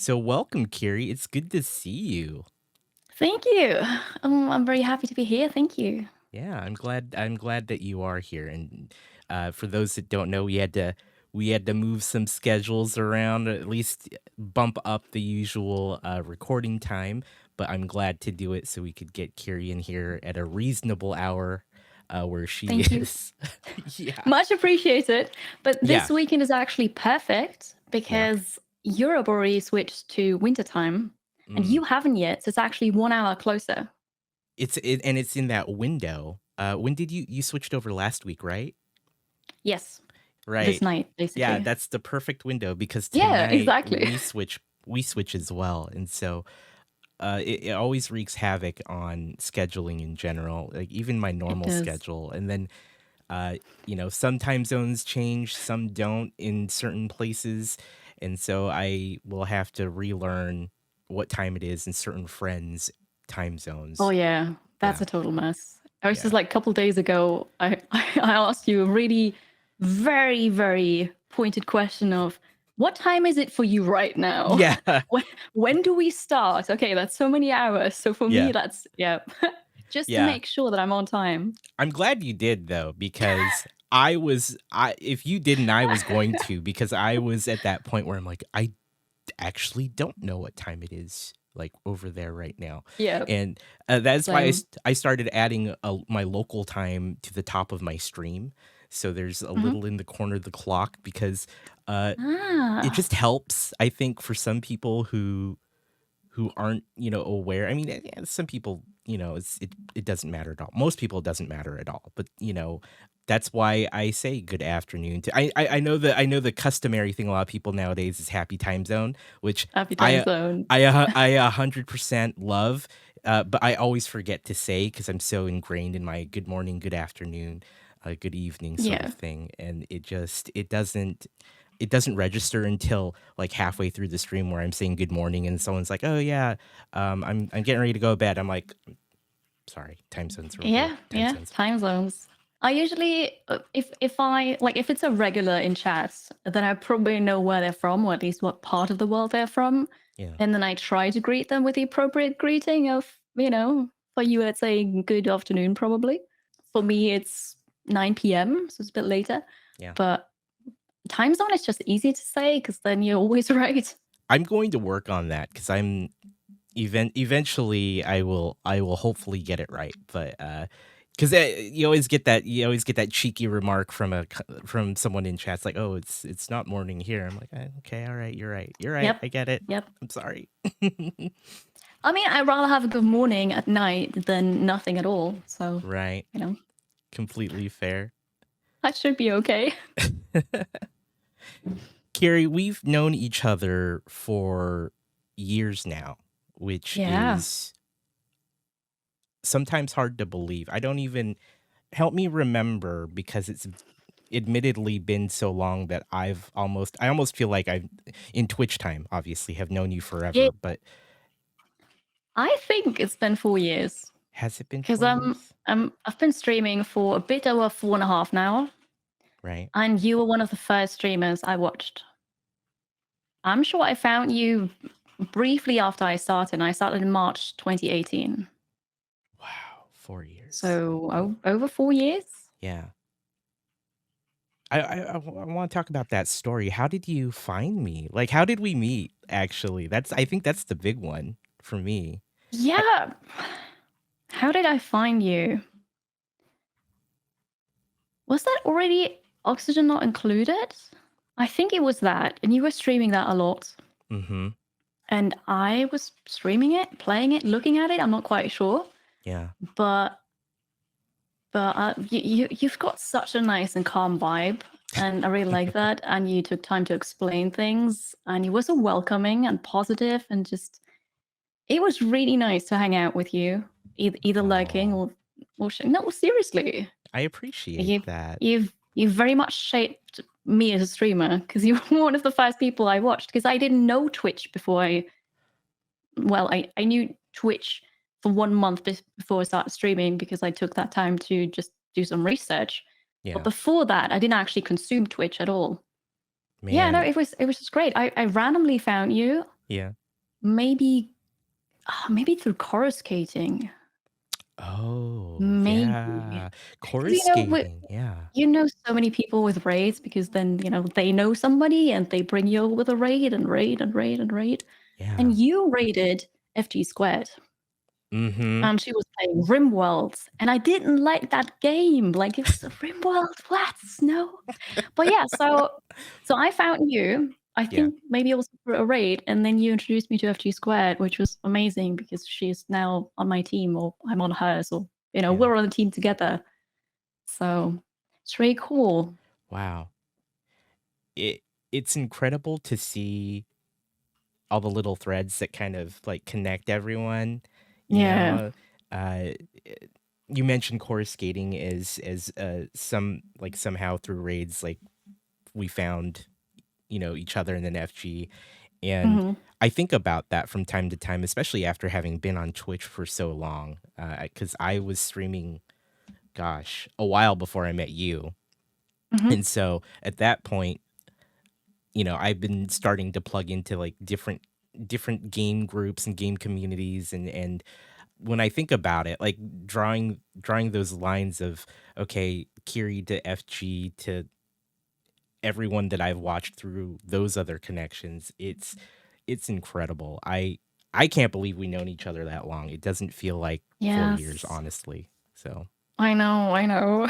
So welcome, Kiri. It's good to see you. Thank you. I'm very happy to be here. Thank you. Yeah, I'm glad that you are here. And for those that don't know, we had to move some schedules around, at least bump up the usual recording time. But I'm glad to do it so we could get Kiri in here at a reasonable hour where she Thank you. is. Yeah, Much appreciated. But yeah, this weekend is actually perfect yeah. because Europe already switched to wintertime and Mm. you haven't yet. So it's actually 1 hour closer. And it's in that window. When did you switched over last week, right? Yes. This Right. night, Yeah, basically. that's the perfect window because Yeah, tonight exactly. we switch as well. And so it always wreaks havoc on scheduling in general, like even my It normal does. schedule. And then some time zones change, some don't in certain places. And so I will have to relearn what time it is in certain friends' time Oh, zones. yeah. That's Yeah. a total mess. I was just Yeah. like a couple days ago, I asked you a really very, very pointed question of what time is it for you right now? Yeah. When do we start? Okay, that's so many hours. So for me, Yeah. that's yeah. Just to Yeah. make sure that I'm on time. I'm glad you did though, because I if you didn't, I was going to, because I was at that point where I'm like, I actually don't know what time it is like over there right now. Yeah, And that's why same. I started adding my local time to the top of my stream. So there's a Mhm. little in the corner of the clock because uh, it Ah, just helps, I think, for some people who aren't, aware. I mean, some people, it doesn't matter at all. Most people it doesn't matter at all. But that's why I say good afternoon. I know the customary thing a lot of people nowadays is happy time zone, which happy time I zone. I 100% love. But I always forget to say because I'm so ingrained in my good morning, good afternoon, good evening sort of Yeah. thing, and it doesn't register until like halfway through the stream where I'm saying good morning and someone's like, "Oh yeah, I'm getting ready to go to bed." I'm like, "Sorry, time zones are weird. Yeah, Time yeah, zones." time zones. I usually, if I like, if it's a regular in chats, then I probably know where they're from, or at least what part of the world they're from, Yeah. and then I try to greet them with the appropriate greeting of, for you, let's say good afternoon, probably. For me, it's 9 p.m., so it's a bit later. Yeah. But time zone is just easy to say because then you're always right. I'm going to work on that because eventually I will hopefully get it right. But because you always get that cheeky remark from someone in chats like, "Oh, it's not morning here." I'm like, "Okay, all right, you're right, Yep, I get it. yep. I'm sorry." I mean, I'd rather have a good morning at night than nothing at all. So, Right. you know, Completely fair. that should be okay. Carrie, we've known each other for years now, which Yeah. is sometimes hard to believe. I don't even help me remember because it's admittedly been so long that I almost feel like I've in Twitch time, obviously, have known you Yeah. forever, but I think it's been 4 years has it been because 4 years? I've been streaming for a bit over 4.5 now, Right. and you were one of the first streamers I watched. I'm sure I found you briefly after I started. And I started in March 2018, Wow, 4 years. so over 4 years. Yeah. I want to talk about that story. How did you find me? Like, how did we meet? Actually, I think that's the big one for me. I, Yeah. How did I find you? Was that already Oxygen Not Included? I think it was that, and you were streaming that a lot. mm-hmm. And I was streaming it, playing it, looking at it. I'm not quite sure, Yeah. but you've got such a nice and calm vibe, and I really like that. And you took time to explain things, and you were so welcoming and positive, and just it was really nice to hang out with you, either lurking Oh, or no, seriously. I appreciate You've that. you've very much shaped me as a streamer because you were one of the first people I watched because I didn't know Twitch before I knew Twitch for 1 month before I started streaming because I took that time to just do some research. But Yeah, before that, I didn't actually consume Twitch at all. Yeah, no, man. it was just great. I randomly found you Yeah. Maybe maybe through coruscating. Oh, Maybe. yeah. 'Cause, Chorus skating, yeah. you know so many people with raids because then, they know somebody and they bring you over with a raid and raid and raid and raid. And Yeah. you raided FG Squared, Mhm. and she was playing RimWorld, and I didn't like that game. Like, it was a RimWorld, what? No. But yeah, so I found you, I Yeah, think maybe also through a raid, and then you introduced me to FG Squared, which was amazing because she's now on my team, or I'm on hers, or, yeah. we're on a team together. So it's really cool. Wow. It's incredible to see all the little threads that kind of, like, connect everyone, you Yeah. know? Uh, eh, you mentioned chorus skating somehow through raids, like, we found, each other in an FG, and Mhm. I think about that from time to time, especially after having been on Twitch for so long, because I was streaming, gosh, a while before I met you, Mhm. and so at that point, I've been starting to plug into, like, different game groups and game communities, and when I think about it, like, drawing those lines of, okay, Kiri to FG to everyone that I've watched through those other connections, it's incredible. I can't believe we known each other that long. It doesn't feel like 4 years, Yes. honestly. So I know, I know.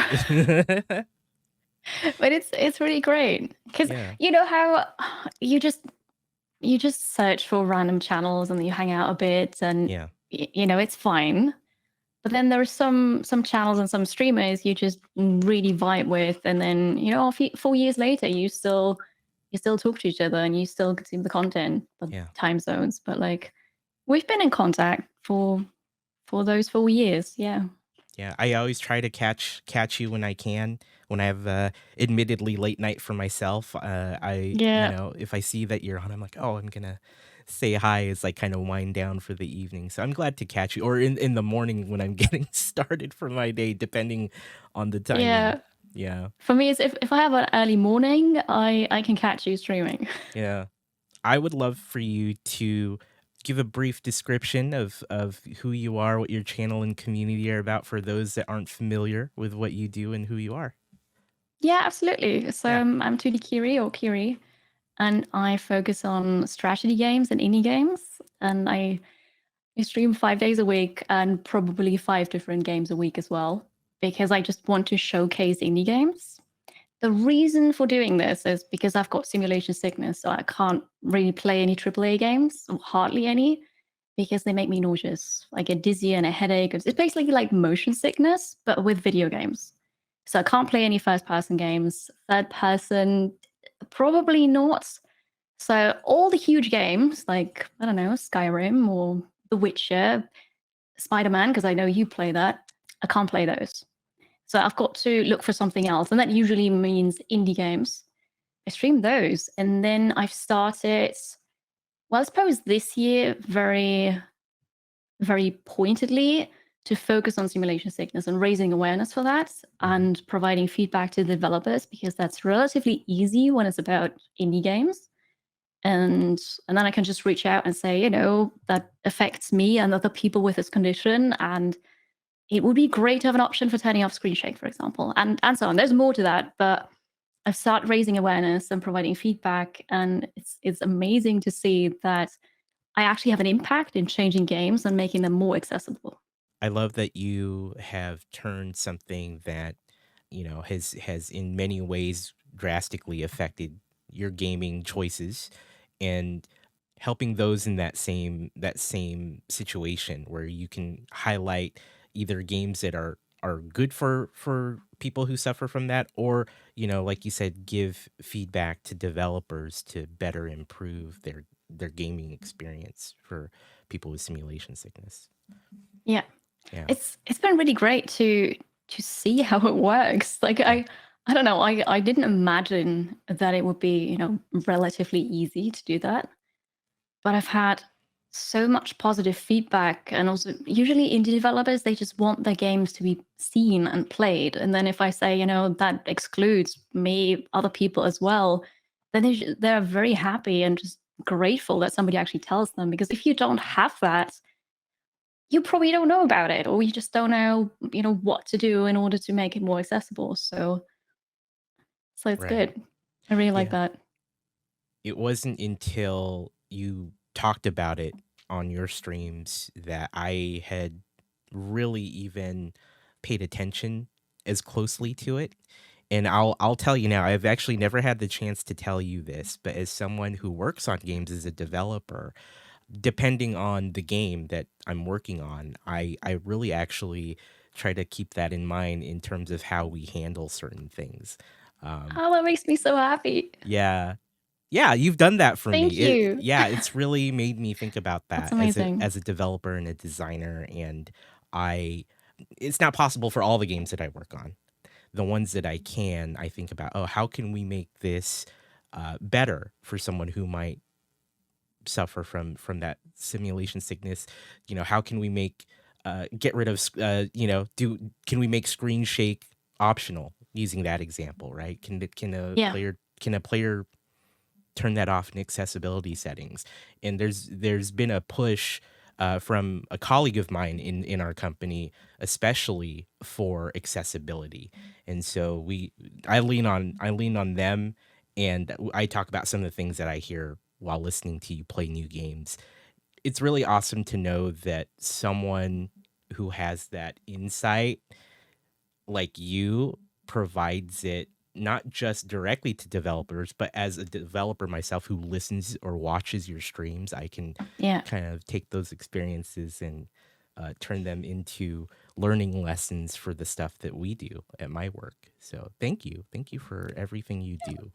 But it's really great because Yeah, you know how you just search for random channels and you hang out a bit and yeah, it's fine. But then there are some channels and some streamers you just really vibe with, and then 4 years later you still talk to each other and you still consume the content, the yeah. time zones. But like we've been in contact for those 4 years. Yeah. Yeah, I always try to catch you when I can, when I have, admittedly late night for myself. Yeah. If I see that you're on, I'm like, "Oh, I'm gonna say hi," as I kinda wind down for the evening. So I'm glad to catch you, or in the morning when I'm getting started for my day, depending on the timing. Yeah. Yeah, For me, it's if I have an early morning, I can catch you streaming. yeah. I would love for you to give a brief description of who you are, what your channel and community are about for those that aren't familiar with what you do and who you are. Yeah, absolutely. So Yeah. I'm 2D Kiri, or Kiri, and I focus on strategy games and indie games. And I stream 5 days a week and probably five different games a week as well, because I just want to showcase indie games. The reason for doing this is because I've got simulation sickness, so I can't really play any AAA games, or hardly any, because they make me nauseous. I get dizzy and a headache. It's basically like motion sickness, but with video games. So I can't play any first person games. Third person, probably not. So all the huge games, like, I don't know, Skyrim or The Witcher, Spider Man, because I know you play that, I can't play those. So I've got to look for something else. And that usually means indie games. I stream those. And then I've started, well, I suppose this year, very pointedly, to focus on simulation sickness and raising awareness for that Mhm. and providing feedback to the developers, because that's relatively easy when it's about indie games. And then I can just reach out and say, that affects me and other people with this condition, and it would be great to have an option for turning off screen shake, for example, and so on. There's more to that, but I've started raising awareness and providing feedback, and it's amazing to see that I actually have an impact in changing games and making them more accessible. I love that you have turned something that, has in many ways drastically affected your gaming choices and helping those in that same situation where you can highlight either games that are good for people who suffer from that, or, like you said, give feedback to developers to better improve their gaming experience for people with simulation sickness. Yeah. Yeah. It's been really great to see how it works. Like Yeah. I don't know, I didn't imagine that it would be, relatively easy to do that. But I've had so much positive feedback, and also usually indie developers, they just want their games to be seen and played. And then if I say, that excludes me, other people as well, then they're very happy and just grateful that somebody actually tells them, because if you don't have that, you probably don't know about it, or you just don't know, what to do in order to make it more accessible. So it's Right. good. I really like Yeah. that. It wasn't until you talked about it on your streams that I had really even paid attention as closely to it. And I'll tell you now, I've actually never had the chance to tell you this, but as someone who works on games as a developer, depending on the game that I'm working on, I really actually try to keep that in mind in terms of how we handle certain things. Oh, that makes me so happy. Yeah. Yeah, you've done that for me. Thank you. Yeah, it's really made me think about That's that amazing. as a developer and a designer, and I it's not possible for all the games that I work on. The ones that I can, I think about, oh, how can we make this better for someone who might suffer from that simulation sickness? How can we make get rid of can we make screen shake optional, using that example, right? Yeah. Can a player turn that off in accessibility settings? And there's been a push from a colleague of mine in our company, especially for accessibility. And so I lean on them, and I talk about some of the things that I hear while listening to you play new games. It's really awesome to know that someone who has that insight like you provides it not just directly to developers, but as a developer myself who listens or watches your streams, I can Yeah. kind of take those experiences and turn them into learning lessons for the stuff that we do at my work. So thank you. Thank you for everything you do.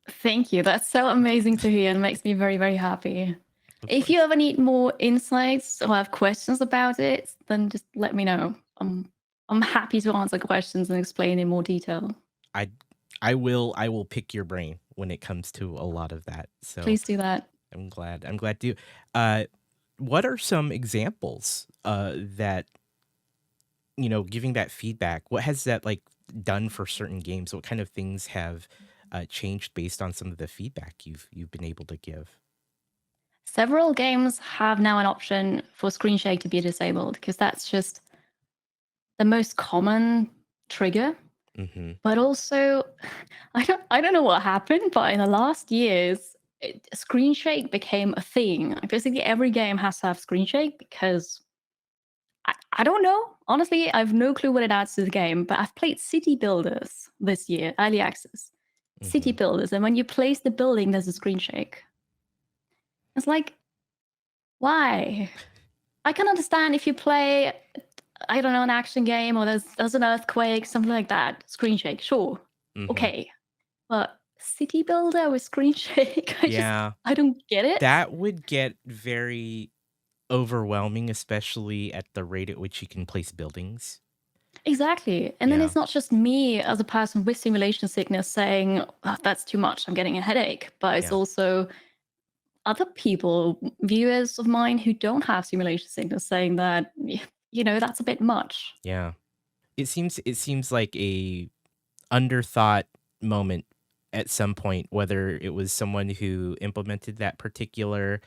Thank you. That's so amazing to hear and makes me very, very happy. Of If you course. ever need more insights or have questions about it, then just let me know. I'm happy to answer questions and explain in more detail. I I will pick your brain when it comes to a lot of that. So Please do that. I'm glad to. Uh, what are some examples that giving that feedback? What has that like done for certain games? What kind of things have changed based on some of the feedback you've been able to give? Several games have now an option for screen shake to be disabled, because that's just the most common trigger. Mm-hmm. But also, I don't know what happened, but in the last years, screen shake became a thing. Like, basically, every game has to have screen shake because I don't know. Honestly, I have no clue what it adds to the game, but I've played City Builders this year, early access. City Mm-hmm. Builders, and when you place the building, there's a screen shake. It's like, why? I can understand if you play, I don't know, an action game, or there's an earthquake, something like that. Screen shake, sure, Mm-hmm. okay. But City Builder with screen shake, Yeah, I don't get it. that would get very overwhelming, especially at the rate at which you can place buildings. Exactly. And then Yeah. it's not just me as a person with simulation sickness saying, "Oh, that's too much, I'm getting a headache," but it's Yeah. also other people, viewers of mine who don't have simulation sickness, saying that, that's a bit much. Yeah. It seems like a underthought moment at some point, whether it was someone who implemented that particular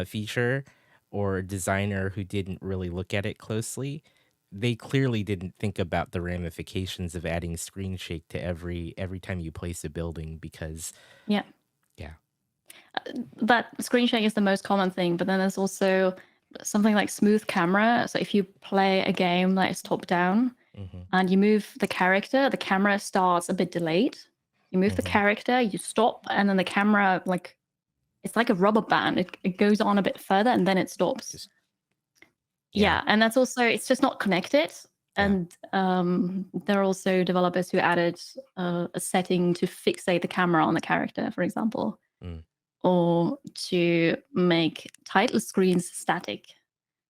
feature or a designer who didn't really look at it closely. They clearly didn't think about the ramifications of adding screen shake to every time you place a building, because Yeah. yeah. That screen shake is the most common thing, but then there's also something like smooth camera. So if you play a game that is top down Hmm. and you move the character, the camera starts a bit delayed. You move the Hmm. character, you stop, and then the camera, like, it's like a rubber band. It goes on a bit further and then it stops. Just yeah. Yeah, and that's also, it's just not connected. Yeah. And there are also developers who added a setting to fixate the camera on the character, for example, Mm. or to make title screens static.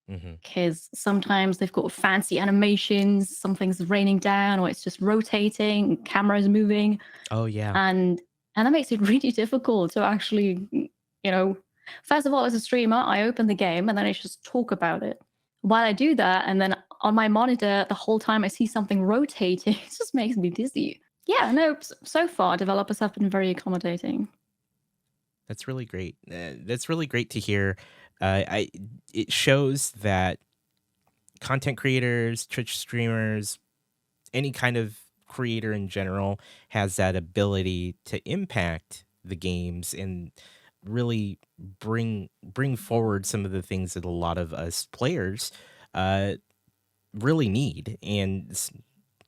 Hmm. Because sometimes they've got fancy animations, something's raining down, or it's just rotating, camera's moving, Oh yeah. and that makes it really difficult to actually, you know. First of all, as a streamer, I open the game and then I just talk about it. While I do that, and then on my monitor, the whole time I see something rotating, it just makes me dizzy. Yeah, no. So far, developers have been very accommodating. That's really great. That's really great to hear. I It shows that content creators, Twitch streamers, any kind of creator in general has that ability to impact the games and really bring forward some of the things that a lot of us players uh really need, and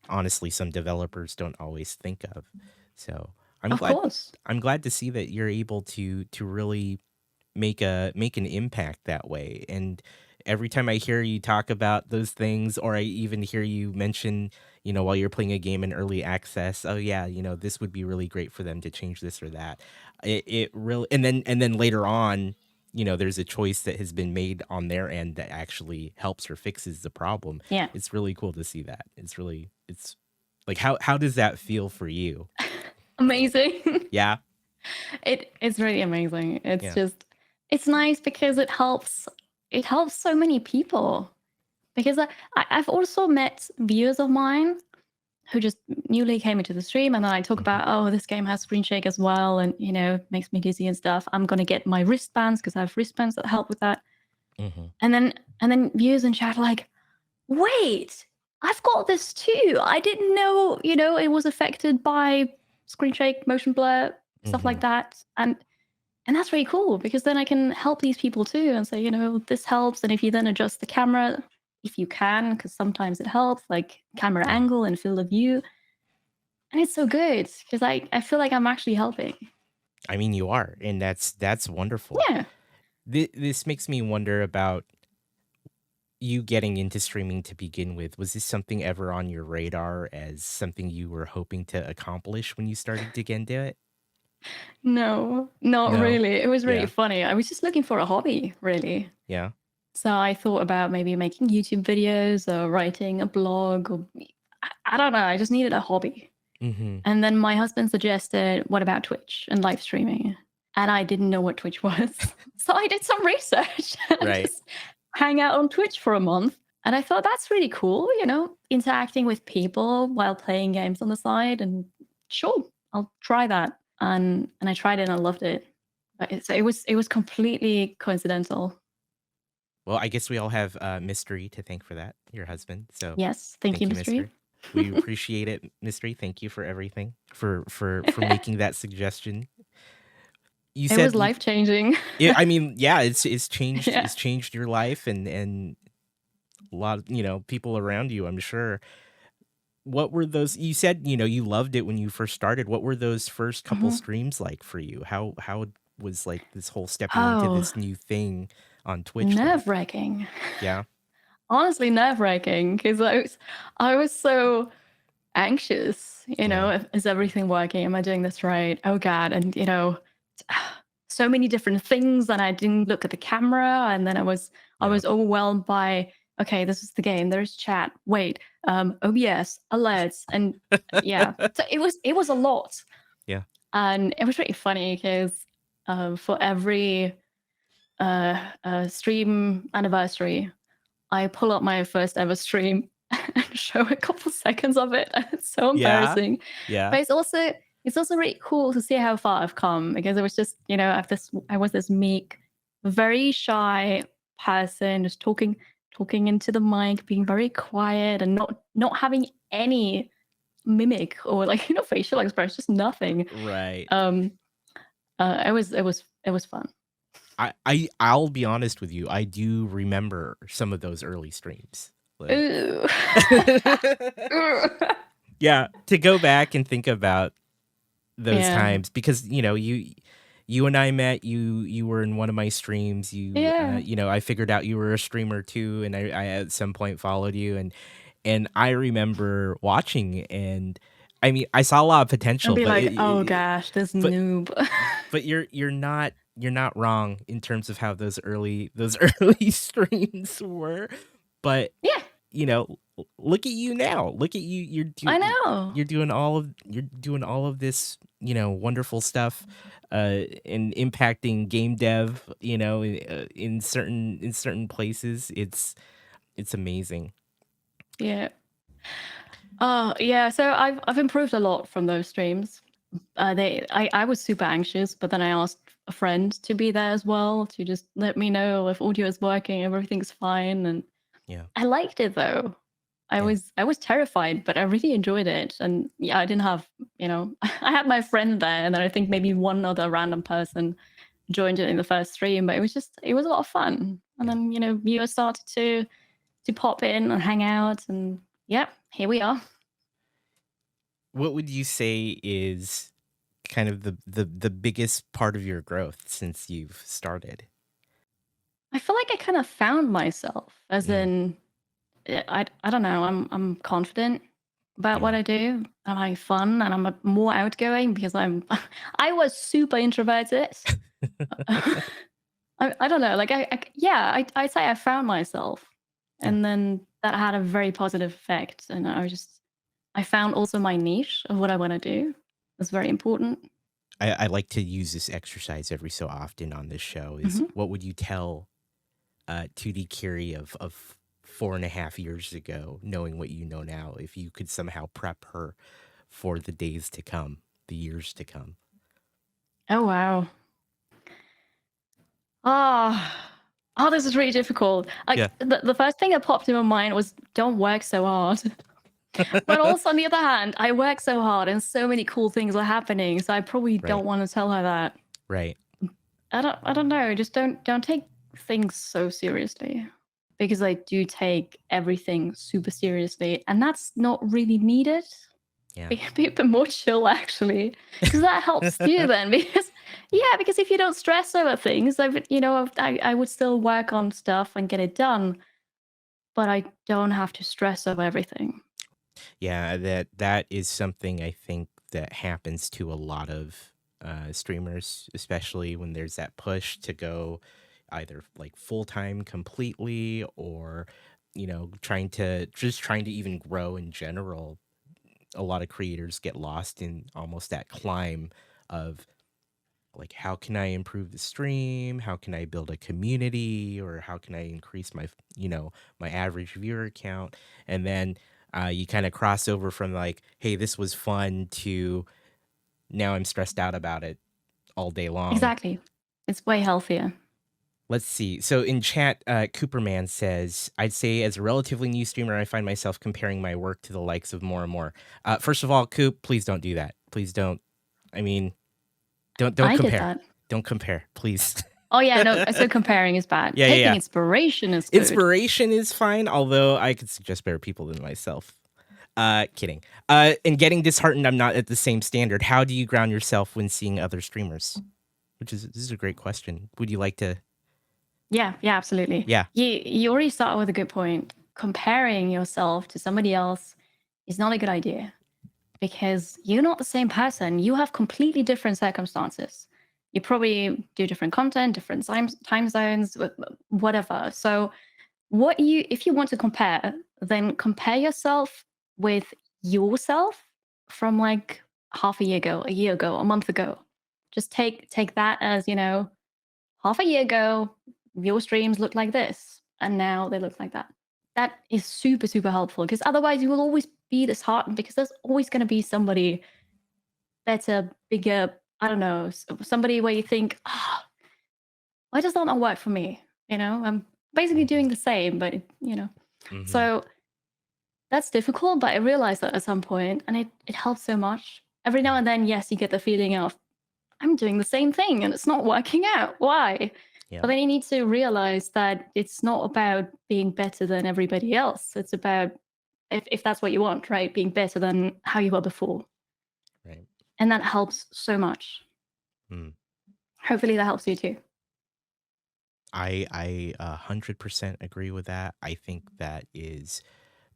honestly some developers don't always think of. So i'm Of glad course. I'm glad to see that you're able to really make an impact that way. And every time I hear you talk about those things, or I even hear you mention, while you're playing a game in early access, oh yeah, this would be really great for them to change this or that. It really, and then later on, there's a choice that has been made on their end that actually helps or fixes the problem. Yeah. It's really cool to see that. It's like, how does that feel for you? Amazing. Yeah. It's really amazing. It's Yeah. just it's nice because it helps so many people. Because I've also met viewers of mine who just newly came into the stream, and then I talk Hmm. about, oh, this game has screen shake as well, and makes me dizzy and stuff. I'm gonna get my wristbands because I have wristbands that help with that. Hmm. And then viewers in chat are like, wait, I've got this too. I didn't know, it was affected by screen shake, motion blur, stuff Hmm. like that. And that's really cool because then I can help these people too and say, this helps. And if you then adjust the camera, if you can, because sometimes it helps, like camera Yeah. angle and field of view. And it's so good because I feel like I'm actually helping. I mean, you are, and that's wonderful. Yeah. This makes me wonder about you getting into streaming to begin with. Was this something ever on your radar as something you were hoping to accomplish when you started to get into it? No, not No. really. It was really Yeah. funny. I was just looking for a hobby, really. Yeah. So I thought about maybe making YouTube videos or writing a blog or I don't know. I just needed a hobby. Mm-hmm. And then my husband suggested, what about Twitch and live streaming? And I didn't know what Twitch was. So I did some research and Right. just hang out on Twitch for a month. And I thought that's really cool, interacting with people while playing games on the side. And sure, I'll try that. And I tried it and I loved it. But it was completely coincidental. Well, I guess we all have Mystery to thank for that, your husband. So Yes, thank you, thank you, Mystery. Mystery. We appreciate it, Mystery. Thank you for everything, for making that suggestion. You It was said, life changing. yeah, I mean, yeah, it's Yeah. changed your life, and a lot of people around you, I'm sure. What were those? You said you loved it when you first started. What were those first couple Mhm. streams like for you? How was like this whole stepping into Oh, this new thing on Twitch nerve like? wracking. Yeah. Honestly, nerve wracking because I was so anxious. Yeah. Is everything working? Am I doing this right? Oh God! And so many different things, and I didn't look at the camera, and then I was Yeah. overwhelmed by, okay, this is the game. There's chat. Wait, OBS alerts, and yeah. So it was a lot, Yeah. and it was really funny because for every stream anniversary, I pull up my first ever stream and show a couple seconds of it. And it's so Yeah. embarrassing. Yeah. But it's also really cool to see how far I've come because it was just, I was this meek, very shy person, just talking into the mic, being very quiet and not having any mimic or like, facial expression, just nothing. Right. Um it was fun. I'll be honest with you. I do remember some of those early streams. Like, Ooh. yeah, to go back and think about those Yeah. times, because you and I met. You were in one of my streams. Yeah. I figured out you were a streamer too, and I at some point followed you, and I remember watching, and I mean, I saw a lot of And potential, be but like, oh gosh, this but noob. but you're not wrong in terms of how those early streams were. But Yeah, look at you now. Look at you. I know. You're doing all of this, wonderful stuff, and impacting game dev, in certain places. It's amazing. Yeah. Oh, yeah. So I've improved a lot from those streams. I was super anxious, but then I asked a friend to be there as well, to just let me know if audio is working, everything's fine. And Yeah. I liked it though. Yeah. I was terrified, but I really enjoyed it. And yeah, I didn't have, I had my friend there, and then I think maybe one other random person joined it in the first stream, but it was a lot of fun. And Yeah. then, viewers started to pop in and hang out, and yeah, here we are. What would you say is kind of the biggest part of your growth since you've started? I feel like I kind of found myself, as Mm, in, I don't know, I'm confident about what yeah. I do. I'm having fun, and I'm more outgoing because I was super introverted. I don't know, like yeah, I'd say I found myself, Yeah. and then that had a very positive effect, and I found also my niche of what I want to do. That's very important. I like to use this exercise every so often on this show is Hmm. what would you tell 2D Curie of 4.5 years ago, knowing what you know now, if you could somehow prep her for the days to come, the years to come? Oh wow. Oh, oh, this is really difficult. Yeah. Like the first thing that popped in my mind was don't work so hard. But also on the other hand, I work so hard and so many cool things are happening. So I probably Right. don't want to tell her that. Right. I don't know. Just don't take things so seriously. Because I do take everything super seriously. And that's not really needed. Yeah. Be a bit more chill actually. Because that helps too then. Because yeah, because if you don't stress over things, I would still work on stuff and get it done. But I don't have to stress over everything. Yeah, that is something I think that happens to a lot of streamers, especially when there's that push to go either like full time completely or trying to even grow in general. A lot of creators get lost in almost that climb of like how can I improve the stream? How can I build a community? Or how can I increase my average viewer count? And then you kind of cross over from like, hey, this was fun to now I'm stressed out about it all day long. Exactly. It's way healthier. Let's see. So in chat, Cooperman says, I'd say as a relatively new streamer, I find myself comparing my work to the likes of more and more. First of all, Coop, please don't do that. Please don't. I mean, don't I did compare. that. Don't compare, please. Oh yeah, no. So comparing is bad. Yeah, yeah, Taking yeah. inspiration is good. Inspiration is fine, although I could suggest better people than myself. Kidding. And getting disheartened, I'm not at the same standard. How do you ground yourself when seeing other streamers? This is a great question. Would you like to? Yeah, yeah, absolutely. Yeah, You already started with a good point. Comparing yourself to somebody else is not a good idea because you're not the same person. You have completely different circumstances. You probably do different content, different time zones, whatever. So if you want to compare, then compare yourself with yourself from like half a year ago, a month ago. Just take that as, half a year ago, your streams looked like this, and now they look like that. That is super, super helpful because otherwise you will always be disheartened because there's always going to be somebody better, bigger, I don't know, somebody where you think, why does that not work for me? I'm basically hmm doing the same, but, hmm so that's difficult, but I realized that at some point, and it helps so much. Every now yeah, and then, yes, you get the feeling of, I'm doing the same thing and it's not working out. Why? yeah, But then you need to realize that it's not about being better than everybody else. It's about, if that's what you want, right? Being better than how you were before. right. And that helps so much. Mm. Hopefully that helps you too. I 100% agree with that. I think that is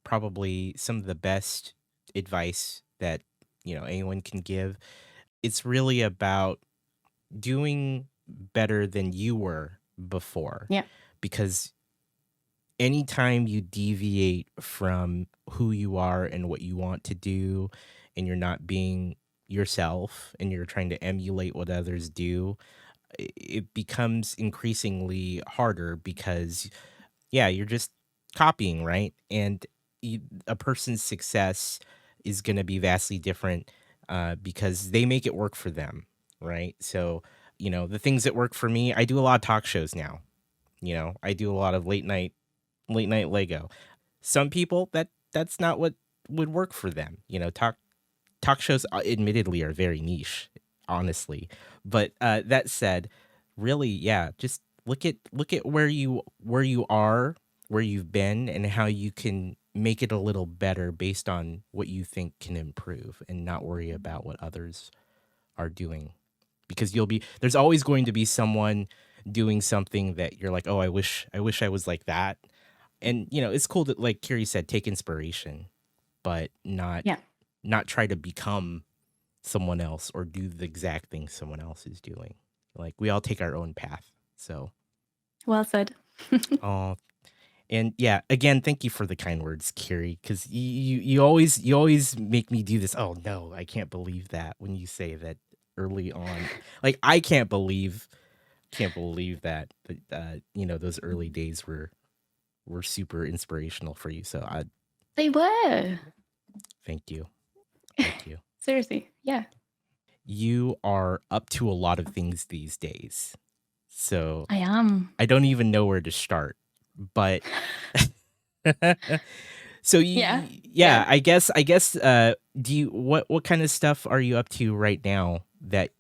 probably some of the best advice that anyone can give. It's really about doing better than you were before, Yeah. because anytime you deviate from who you are and what you want to do and you're not being yourself and you're trying to emulate what others do, it becomes increasingly harder because yeah, you're just copying, right? And a person's success is going to be vastly different because they make it work for them, right? So the things that work for me, I do a lot of talk shows now. I do a lot of late night Lego. Some people that's not what would work for them. Talk shows admittedly are very niche, honestly. But that said, really, yeah, just look at where you are, where you've been, and how you can make it a little better based on what you think can improve, and not worry about what others are doing, because there's always going to be someone doing something that you're like, oh, I wish I was like that. And it's cool to, like Kiri said, take inspiration, but not Yeah. not try to become someone else or do the exact thing someone else is doing. Like, we all take our own path. So, Well said. oh, and yeah, again, thank you for the kind words, Kiri, because you always make me do this. Oh no, I can't believe that when you say that early on. Like, I can't believe that those early days were super inspirational for you. So I They were. thank you. Thank you. Seriously. Yeah. You are up to a lot of things these days. So I am. I don't even know where to start. But so Yeah. yeah, I guess do you what kind of stuff are you up to right now that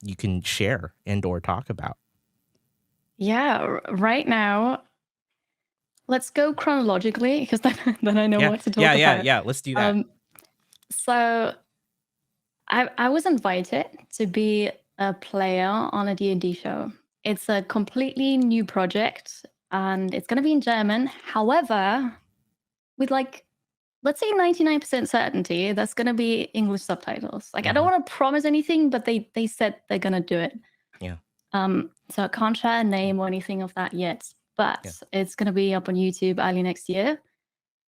you can share and or talk about? Yeah. Right now, let's go chronologically because then I know Yeah. what to Yeah, talk yeah, about. yeah. Let's do that. So I was invited to be a player on a D&D show. It's a completely new project and it's going to be in German. However, with like, let's say 99% certainty, that's going to be English subtitles. Like, I don't want to promise anything, but they said they're going to do it. Yeah. So I can't share a name or anything of that yet, but it's going to be up on YouTube early next year.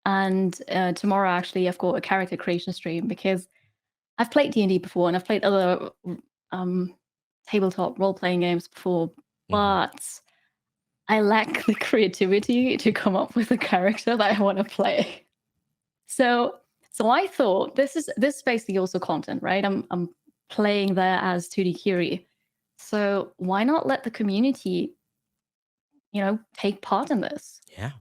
And tomorrow, actually, I've got a character creation stream because I've played D&D before and I've played other tabletop role-playing games before, but I lack the creativity to come up with a character that I want to play. So I thought this is basically also content, right? I'm playing there as 2D Kiri. So why not let the community, take part in this? Yeah.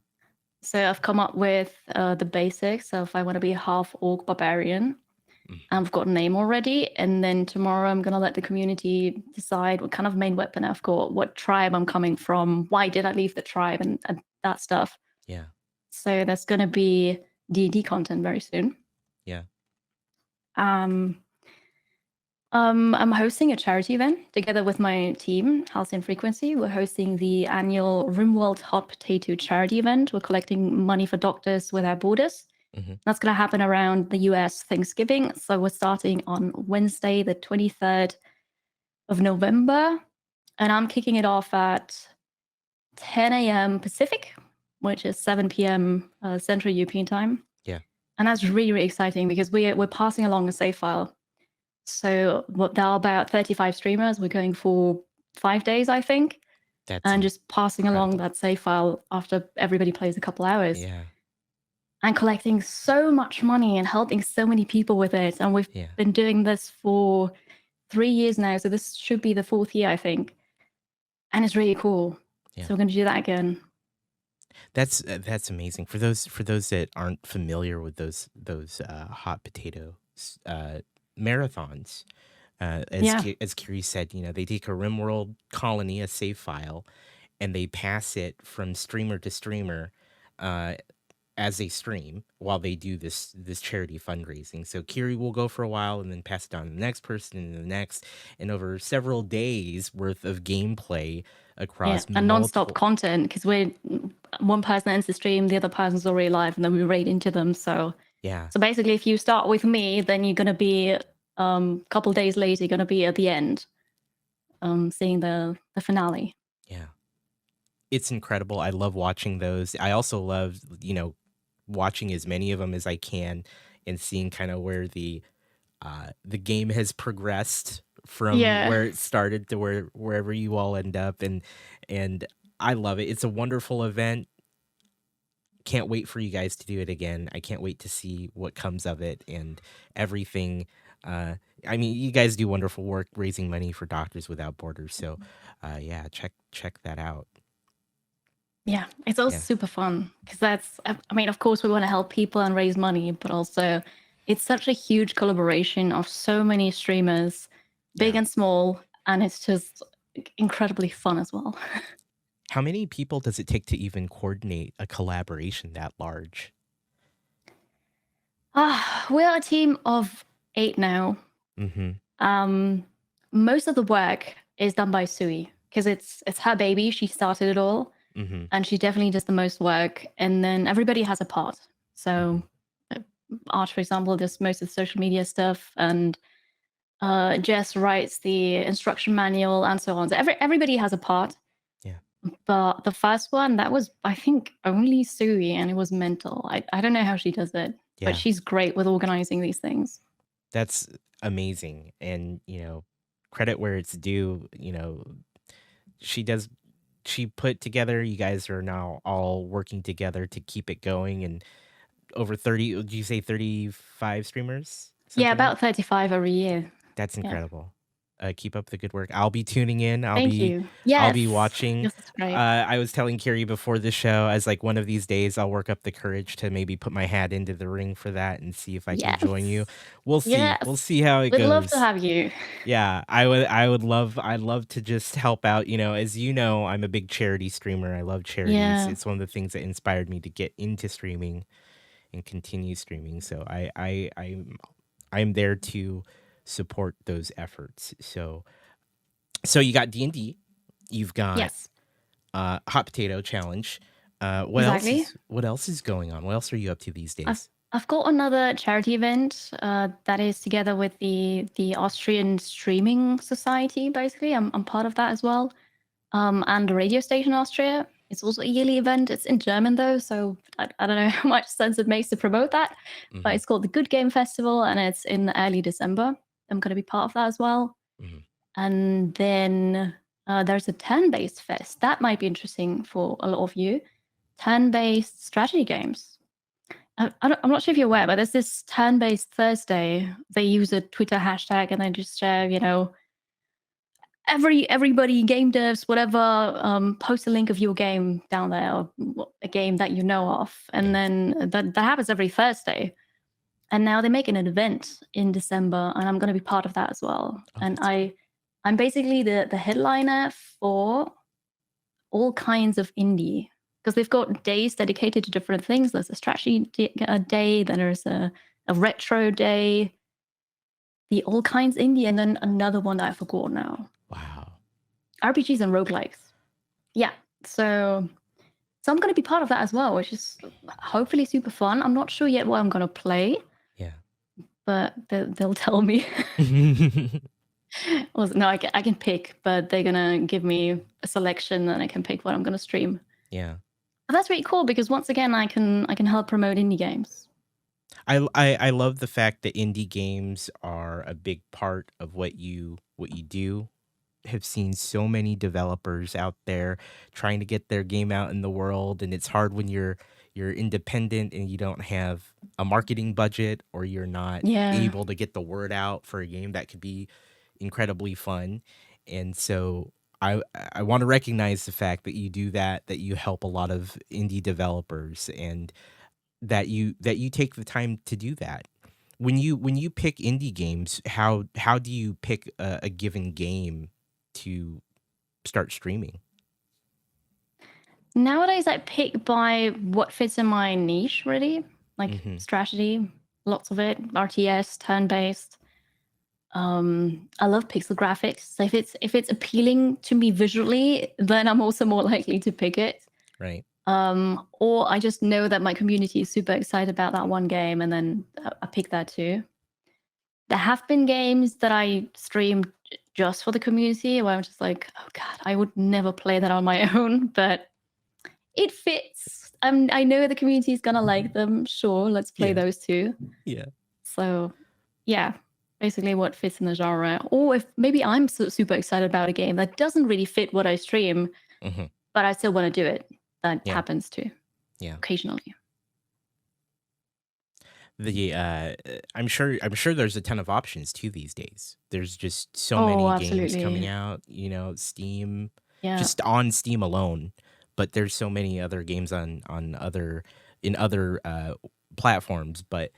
So I've come up with the basics of I want to be a half orc barbarian. I've got a name already. And then tomorrow I'm going to let the community decide what kind of main weapon I've got, what tribe I'm coming from, why did I leave the tribe, and that stuff. Yeah. So there's going to be D&D content very soon. Yeah. I'm hosting a charity event together with my team, Halcyon Frequency. We're hosting the annual RimWorld Hot Potato charity event. We're collecting money for Doctors Without Borders. That's going to happen around the US Thanksgiving. So we're starting on Wednesday, the 23rd of November. And I'm kicking it off at 10 a.m. Pacific, which is 7 p.m. Central European time. Yeah. And that's really, really exciting because we're passing along a save file. So there are about 35 streamers. We're going for 5 days, I think. And just passing along that save file after everybody plays a couple hours. Yeah. And collecting so much money and helping so many people with it. And we've been doing this for 3 years now. So this should be the 4th year, I think. And it's really cool. Yeah. So we're going to do that again. That's amazing. For those that aren't familiar with those hot potato marathons, as Kiri said, they take a RimWorld colony, a save file, and they pass it from streamer to streamer as they stream while they do this charity fundraising. So Kiri will go for a while and then pass it on to the next person and the next, and over several days worth of gameplay across and non-stop content, because we're one person ends the stream, the other person's already live, and then we raid into them. So so basically, if you start with me, then you're going to be a couple days later, you're going to be at the end, seeing the finale. Yeah, it's incredible. I love watching those. I also love watching as many of them as I can and seeing kind of where the game has progressed from where it started to wherever you all end up, and I love it. It's a wonderful event. Can't wait for you guys to do it again. I can't wait to see what comes of it and everything. I mean, you guys do wonderful work raising money for Doctors Without Borders. So, yeah, check that out. Yeah, it's also Yeah, super fun because I mean, of course, we want to help people and raise money, but also it's such a huge collaboration of so many streamers, big yeah. and small, and it's just incredibly fun as well. How many people does it take to even coordinate a collaboration that large? We're a team of 8 now. Mm-hmm. Um, Most of the work is done by Sui because it's her baby. She started it all, Mm-hmm. and she definitely does the most work. And then everybody has a part. Mm-hmm. So, uh, Art, for example, does most of the social media stuff, and Jess writes the instruction manual, and so on. So everybody has a part. Yeah. But the first one, that was, I think, only Sui, and it was mental. I don't know how she does it, but Yeah. she's great with organizing these things. That's amazing. And, credit where it's due, she does she put together, you guys are now all working together to keep it going, and over 30, did you say 35 streamers? Yeah, Something like about 35 every year. that's Yeah. incredible. Keep up the good work. I'll be tuning in. Thank you. I'll Yes. be watching. Yes, that's great. I was telling Kiri before the show, as like one of these days, I'll work up the courage to maybe put my hat into the ring for that and see if I can join you. Yes. We'll see. We'll Yes. see how it We'd love to goes. have you. Yeah, I'd love to just help out, as I'm a big charity streamer. I love charities. Yeah. It's one of the things that inspired me to get into streaming and continue streaming. So I'm there to support those efforts. So you got D&D, you've got Yes. Hot Potato Challenge. Exactly. What else is going on? What else are you up to these I've days? I've got another charity event that is together with the Austrian Streaming Society. Basically, I'm part of that as well. And the radio station Austria. It's also a yearly event. It's in German though, so I don't know how much sense it makes to promote that. But Hmm. it's called the Good Game Festival, and it's in early December. I'm going to be part of that as well. Hmm. And then there's a turn-based fest that might be interesting for a lot of you. Turn-based strategy games. I'm not sure if you're aware, but there's this turn-based Thursday. They use a Twitter hashtag and they just share, everybody, game devs, whatever, post a link of your game down there, or a game that you know of, and Yeah. then that happens every Thursday. And now they're making an event in December, and I'm going to be part of that as well. Oh, And that's cool. I'm basically the headliner for all kinds of indie because they've got days dedicated to different things. There's a strategy day, then there's a retro day, the all kinds indie, and then another one that I forgot now. Wow. RPGs and roguelikes. Yeah. So I'm going to be part of that as well, which is hopefully super fun. I'm not sure yet what I'm going to play, Yeah. but they'll tell me. Well, no, I can pick, but they're going to give me a selection and I can pick what I'm going to stream. Yeah. But that's really cool because once again, I can help promote indie games. I love the fact that indie games are a big part of what you do. Have seen so many developers out there trying to get their game out in the world, and it's hard when you're independent and you don't have a marketing budget, or you're not Yeah. able to get the word out for a game that could be incredibly fun. And so I want to recognize the fact that you do that you help a lot of indie developers, and that you take the time to do that. When you pick indie games, how do you pick a given game to start streaming? Nowadays, I pick by what fits in my niche, really, like Mhm. strategy, lots of it, RTS, turn based. I love pixel graphics. So if it's appealing to me visually, then I'm also more likely to pick it. Right. Or I just know that my community is super excited about that one game, and then I pick that too. There have been games that I streamed just for the community where I'm just like, oh god, I would never play that on my own, but it fits. I know the community is gonna like them. Sure, let's play Yeah. those two. Yeah. So, yeah, basically what fits in the genre. Or if maybe I'm super excited about a game that doesn't really fit what I stream, Mhm. but I still want to do it. That Yeah. happens too Yeah. occasionally. I'm sure there's a ton of options too these days. There's just so Oh, many games coming absolutely. out, Steam, Yeah. just on Steam alone, but there's so many other games on other platforms, but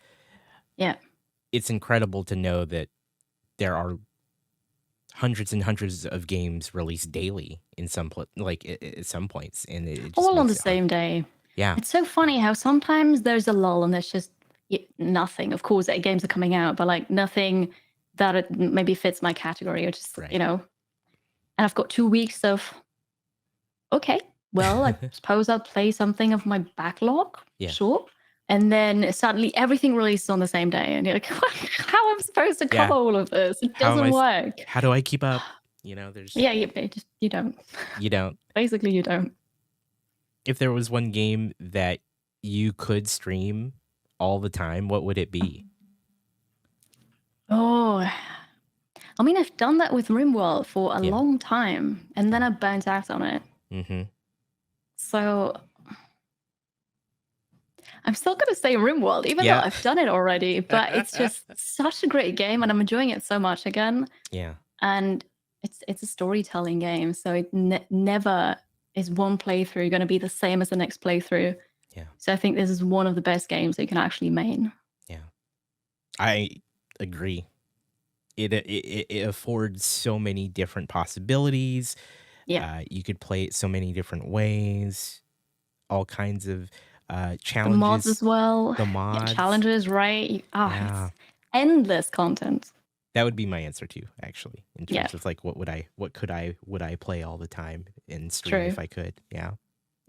Yeah. it's incredible to know that there are hundreds and hundreds of games released daily in at some points, and it just All on makes the it hard. same day. Yeah, It's so funny how sometimes there's a lull and there's just nothing. Of course, games are coming out, but like nothing that maybe fits my category or just, right. and I've got 2 weeks of, okay, well, I suppose I'll play something of my backlog. Yeah, Sure. And then suddenly everything releases on the same day. And you're like, how am I supposed to cover yeah. all of this? It How am I doesn't s work. how do I keep up? There's Yeah, you don't. you don't. Basically, you don't. If there was one game that you could stream all the time, what would it be? Oh, I mean, I've done that with RimWorld for a Yeah, long time, and then yeah. I burnt out on it. Mhm. So I'm still going to say RimWorld, even though Yeah. I've done it already. But it's just such a great game, and I'm enjoying it so much again. Yeah, And it's a storytelling game, so it never is one playthrough going to be the same as the next playthrough. yeah, So I think this is one of the best games that you can actually main. yeah. I agree. It affords so many different possibilities. Yeah, You could play it so many different ways, all kinds of, the mods challenges, as well. the Yeah, mods. challenges, right? Yeah. It's endless content. That would be my answer too, actually, in Yeah, terms of, like, would I play all the time and stream true. if I could? Yeah.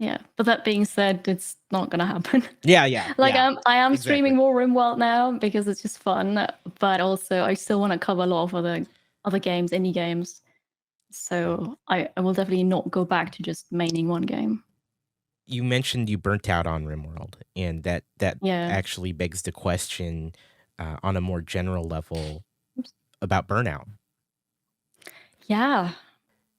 Yeah, but that being said, it's not gonna happen. Yeah, yeah, Like, yeah. I am streaming Exactly. more RimWorld now because it's just fun, but also I still want to cover a lot of other games, indie games. Yeah. So I will definitely not go back to just maining one game. You mentioned you burnt out on RimWorld, and that Yeah. actually begs the question, on a more general level Oops. about burnout. Yeah.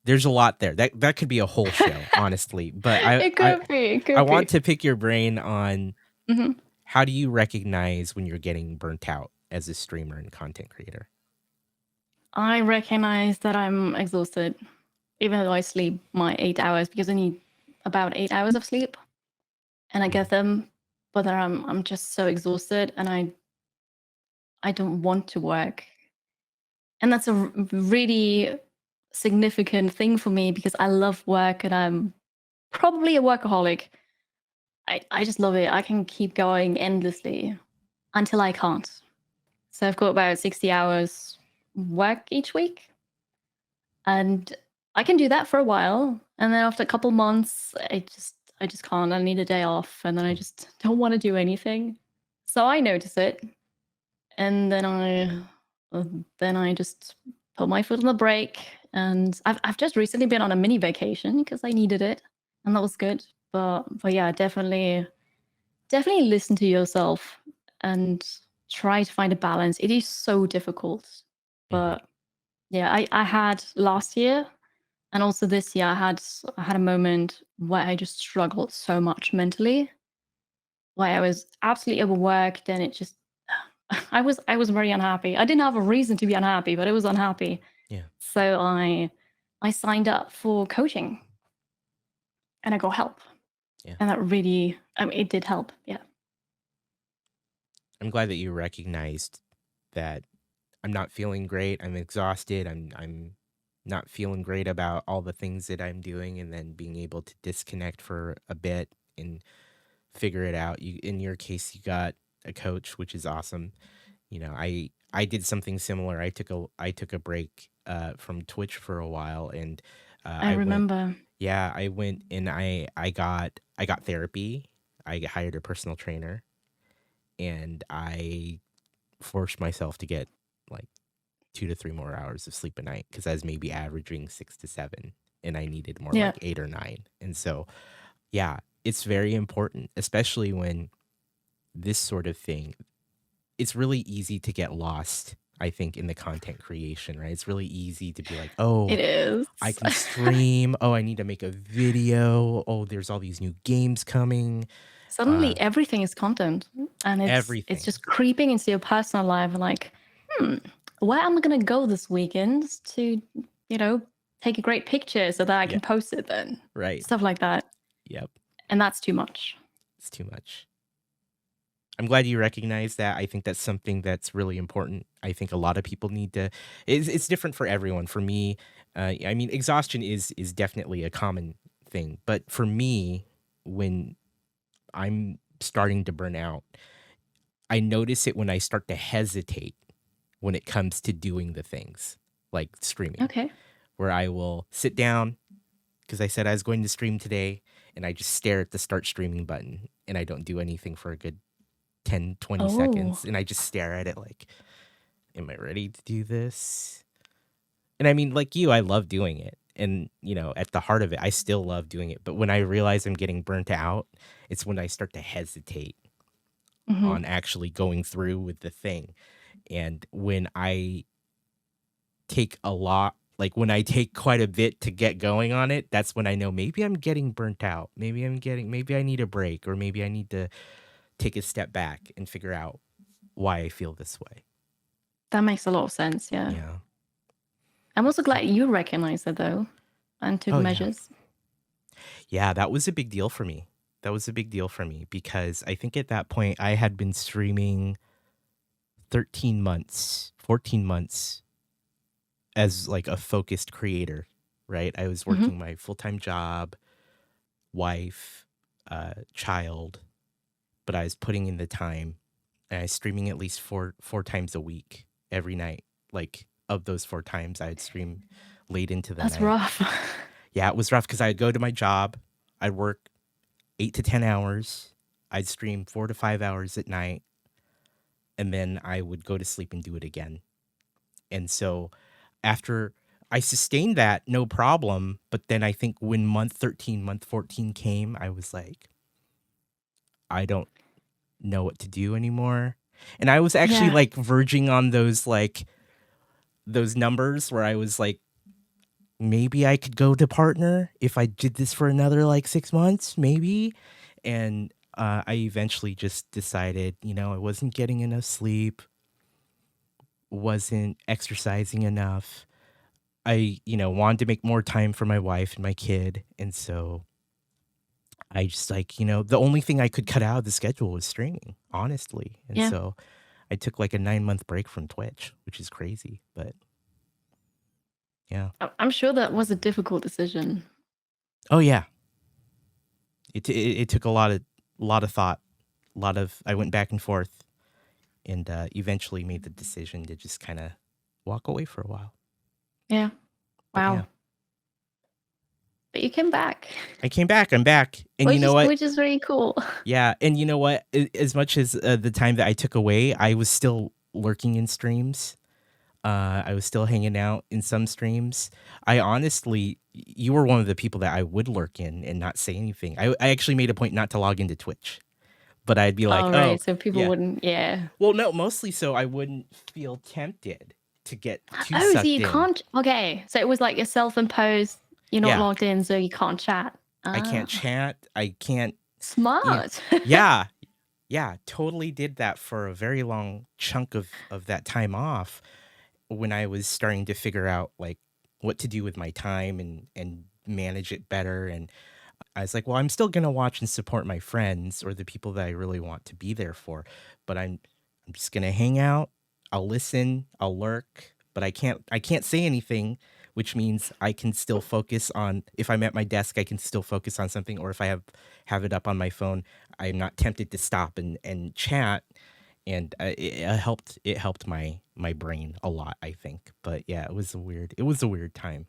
There's a lot there. That could be a whole show, honestly, but It could be. It I could want be. to pick your brain on Mhm. how do you recognize when you're getting burnt out as a streamer and content creator? I recognize that I'm exhausted, even though I sleep my 8 hours because I need about 8 hours of sleep, and I Mhm. get them, but then I'm just so exhausted, and I don't want to work. And that's a really significant thing for me because I love work and I'm probably a workaholic. I just love it. I can keep going endlessly until I can't. So I've got about 60 hours work each week. And I can do that for a while. And then after a couple months, I just can't. I need a day off. And then I Mm. just don't want to do anything. So I notice it. And then I just put my foot on the brake. And I've just recently been on a mini vacation because I needed it, and that was good. But yeah, definitely listen to yourself and try to find a balance. It is so difficult, Mhm. but yeah, I had last year and also this year I had a moment where I just struggled so much mentally, where I was absolutely overworked and it just I was very unhappy. I didn't have a reason to be unhappy, but I was unhappy. Yeah, So I signed up for coaching and I got help. yeah. And that really it did help. Yeah. I'm glad that you recognized that I'm not feeling great. I'm exhausted. I'm not feeling great about all the things that I'm doing, and then being able to disconnect for a bit and figure it out. You in your case, you got a coach, which is awesome. I did something similar. I took a break from Twitch for a while, and I I went. remember. Yeah, I went and I got therapy. I hired a personal trainer, and I forced myself to get like 2 to 3 more hours of sleep a night because I was maybe averaging 6 to 7, and I needed more Yeah. like 8 or 9. And so, yeah, it's very important, especially when this sort of thing. It's really easy to get lost, I think, in the content creation, right? It's really easy to be like, It oh, is. I can stream. Oh, I need to make a video. Oh, there's all these new games coming. Uh, Suddenly everything is content, and it's Everything. just creeping into your personal life. And like, hmm, where am I gonna go this weekend to, you know, take a great picture so that I Yeah, can post it then? right. Stuff like that. Yep. And that's too much. It's too much. I'm glad you recognize that. I think that's something that's really important. I think a lot of people need to. It's different for everyone. For me, I mean, exhaustion is definitely a common thing, but for me, when I'm starting to burn out, I notice it when I start to hesitate when it comes to doing the things like streaming, Okay. where I will sit down because I said I was going to stream today, and I just stare at the start streaming button and I don't do anything for a good 10, 20 Oh, seconds, and I just stare at it like, am I ready to do this? And I mean, like you, I love doing it. And, at the heart of it, I still love doing it. But when I realize I'm getting burnt out, it's when I start to hesitate hmm, on actually going through with the thing. And when I take a lot, like when I take quite a bit to get going on it, that's when I know maybe I'm getting burnt out. Maybe I need a break, or maybe I need to take a step back and figure out why I feel this way. that makes a lot of sense. Yeah. Yeah. I'm also glad you recognized it though and took Oh, yeah. measures. Yeah, that was a big deal for me. That was a big deal for me because I think at that point I had been streaming 13 months, 14 months as like a focused creator, right? I was Hmm. working my full-time job, wife, child, but I was putting in the time, and I was streaming at least four times a week every night. Like, of those 4 times I'd stream late into the That's night. rough. Yeah, it was rough because I'd go to my job, I'd work 8 to 10 hours, I'd stream 4 to 5 hours at night, and then I would go to sleep and do it again. And so after I sustained that, no problem, but then I think when month 13, month 14 came, I was like, I don't know what to do anymore. And I was actually Yeah. like verging on those numbers where I was like, maybe I could go to partner if I did this for another like 6 months, maybe. And I eventually just decided, I wasn't getting enough sleep, wasn't exercising enough. I, wanted to make more time for my wife and my kid. And so I just like, the only thing I could cut out of the schedule was streaming, honestly. And Yeah. so I took like a 9-month break from Twitch, which is crazy. But yeah. I'm sure that was a difficult decision. Oh, yeah. It took a lot of thought, I went back and forth, and eventually made the decision to just kind of walk away for a while. Yeah. But Wow. yeah, But you came back, I came back. I'm back, and you which know is what? which is really cool. Yeah, and you know what? As much as the time that I took away, I was still lurking in streams. I was still hanging out in some streams. I honestly, you were one of the people that I would lurk in and not say anything. I actually made a point not to log into Twitch, but I'd be like, All oh, right, so people yeah. wouldn't. Yeah. Well, no, mostly so I wouldn't feel tempted to get too Oh, so sucked you in. can't. Okay, so it was like a self-imposed. You're not Yeah, logged in, so you can't chat. I can't Ah, chat. I can't. Yeah, smart. yeah, yeah. Totally did that for a very long chunk of that time off when I was starting to figure out like what to do with my time and manage it better. And I was like, well, I'm still gonna watch and support my friends or the people that I really want to be there for, but I'm just gonna hang out. I'll listen. I'll lurk, but I can't say anything, which means I can still focus on. If I'm at my desk, I can still focus on something, or if I have it up on my phone, I'm not tempted to stop and chat. And it helped my brain a lot, I think. But yeah, it was a weird time.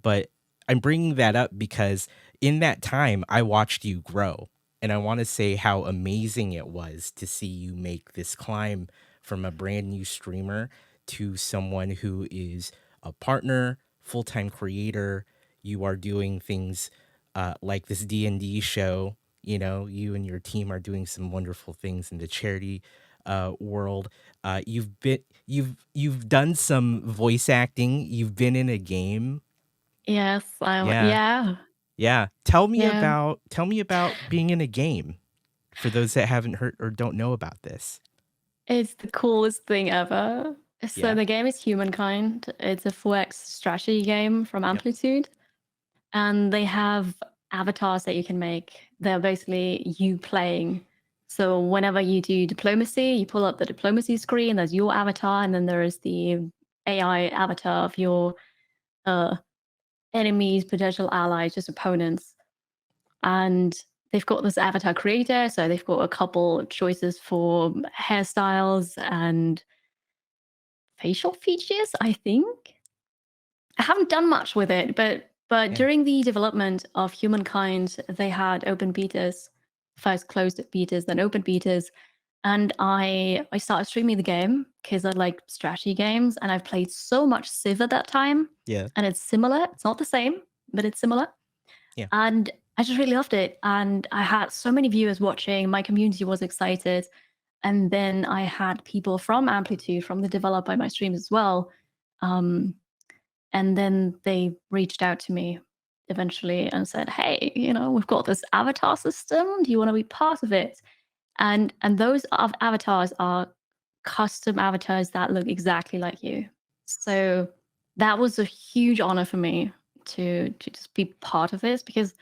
But I'm bringing that up because in that time, I watched you grow. And I want to say how amazing it was to see you make this climb from a brand new streamer to someone who is a partner, full-time creator. You are doing things like this D&D show. You and your team are doing some wonderful things in the charity world. You've done some voice acting. You've been in a game. Yes, I. Yeah. Yeah, Yeah. Tell me yeah. about being in a game. for those that haven't heard or don't know about this. It's the coolest thing ever. So Yeah. the game is Humankind. It's a 4X strategy game from Yep. Amplitude. And they have avatars that you can make. They're basically you playing. So whenever you do diplomacy, you pull up the diplomacy screen, there's your avatar, and then there is the AI avatar of your enemies, potential allies, just opponents. And they've got this avatar creator, so they've got a couple choices for hairstyles and facial features, I think. I haven't done much with it, but Yeah. during the development of Humankind, they had open betas, first closed betas, then open betas, and I started streaming the game because I like strategy games, and I've played so much Civ at that time, Yeah. and it's similar. It's not the same, but it's similar. Yeah. And I just really loved it, and I had so many viewers watching. My community was excited, and then I had people from Amplitude, from the developer, my streams as well. And then they reached out to me eventually and said, "Hey, we've got this avatar system. Do you want to be part of it?" And those avatars are custom avatars that look exactly like you. So that was a huge honor for me to just be part of this, because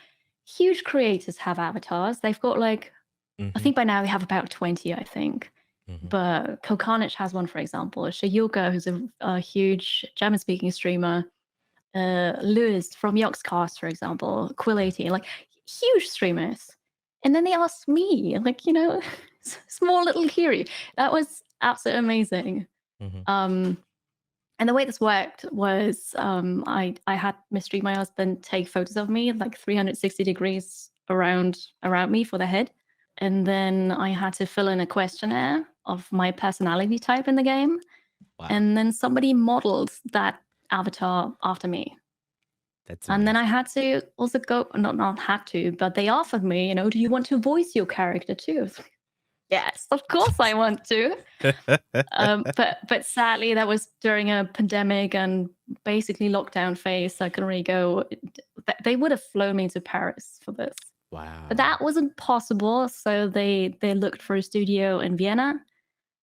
huge creators have avatars. They've got like, I Mm-hmm. think by now they have about 20, I think. Mm-hmm. But Kokanich has one, for example. Shayuka, who's a huge German-speaking streamer. Lewis from Yoxcast, for example. Quill80, like huge streamers. And then they asked me, like, small little Kiri. That was absolutely amazing. Mm-hmm. And the way this worked was I had Mystery, my husband, take photos of me like 360 degrees around me for the head. And then I had to fill in a questionnaire of my personality type in the game. Wow. And then somebody modeled that avatar after me. That's And then amazing. I had to also go, not had to, but they offered me, do you want to voice your character too? Yes, of course I want to. But sadly, that was during a pandemic and basically lockdown phase. So I couldn't really go. They would have flown me to Paris for this, Wow. but that wasn't possible. So they looked for a studio in Vienna,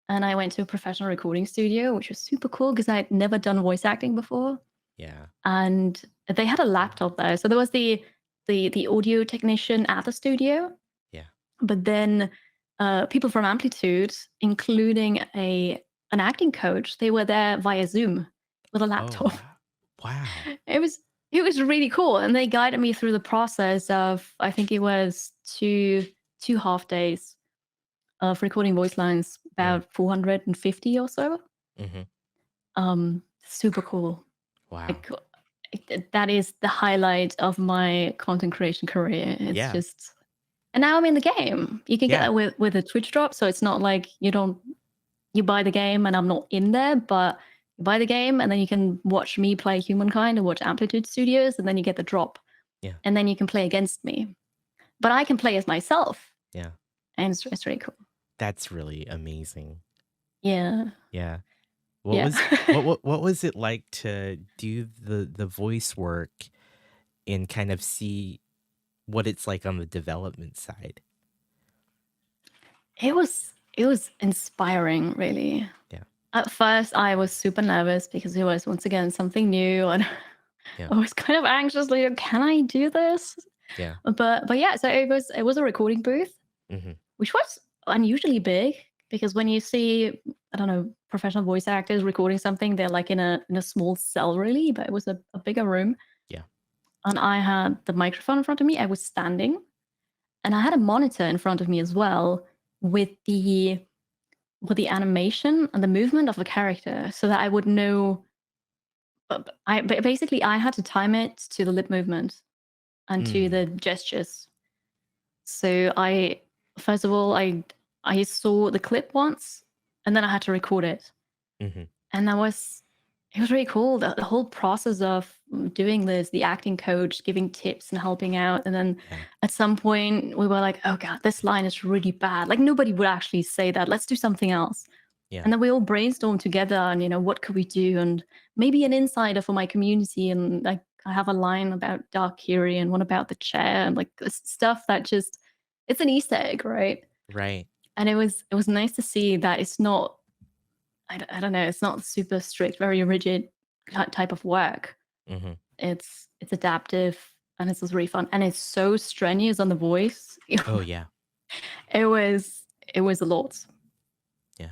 and I went to a professional recording studio, which was super cool because I had never done voice acting before. Yeah. And they had a laptop there, so there was the audio technician at the studio. Yeah. But then people from Amplitude, including an acting coach, they were there via Zoom with a Oh, laptop. wow. It was really cool, and they guided me through the process of, I think it was two half days of recording voice lines, about 450 or so. Mm-hmm. Super cool. Wow. Like, that is the highlight of my content creation career. It's Yeah. just, and now I'm in the game. You can get Yeah. that with a Twitch drop, so it's not like you buy the game and I'm not in there, but you buy the game and then you can watch me play Humankind and watch Amplitude Studios, and then you get the drop. Yeah. And then you can play against me. But I can play as myself. Yeah. And it's really cool. That's really amazing. Yeah. Yeah. Yeah. What was it like to do the voice work and kind of see what it's like on the development side? It was inspiring, really. Yeah. At first, I was super nervous because it was, once again, something new, and Yeah. I was kind of anxious, like, can I do this? Yeah. But yeah, so it was a recording booth, Mm-hmm. which was unusually big, because when you see, I don't know, professional voice actors recording something, they're like in a small cell, really, but it was a bigger room. Yeah. And I had the microphone in front of me. I was standing, and I had a monitor in front of me as well with the animation and the movement of the character, so that I would know. But basically I had to time it to the lip movement and to the gestures. So I, first of all, I saw the clip once, and then I had to record it. Mm-hmm. And it was really cool. The whole process of doing this, the acting coach giving tips and helping out. And then at some point we were like, oh God, this line is really bad. Like, nobody would actually say that. Let's do something else. Yeah. And then we all brainstormed together and, what could we do? And maybe an insider for my community. And like, I have a line about Dark Kiri and one about the chair and like stuff that just it's an Easter egg, right? Right. And it was nice to see that it's not, I don't know, it's not super strict, very rigid type of work. Hmm. It's adaptive, and it's really fun, and it's so strenuous on the voice. Oh yeah. it was it was a lot, Yeah.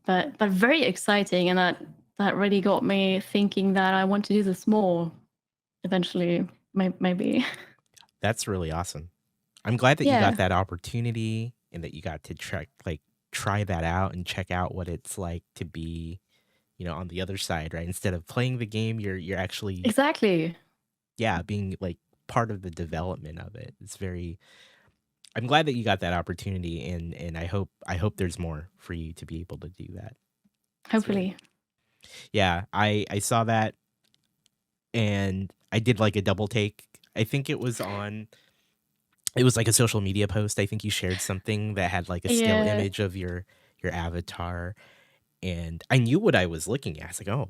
but very exciting, and that really got me thinking that I want to do this more eventually, maybe. That's really awesome. I'm glad that you got Yeah, that opportunity and that you got to try that out and check out what it's like to be, on the other side, right? Instead of playing the game, you're actually, exactly. yeah, being like part of the development of it. I'm glad that you got that opportunity, and I hope there's more for you to be able to do that. It's really, Hopefully. yeah, I saw that and I did like a double take. I think it was like a social media post. I think you shared something that had like a still Yeah. image of your avatar, and I knew what I was looking at. I was like, "Oh,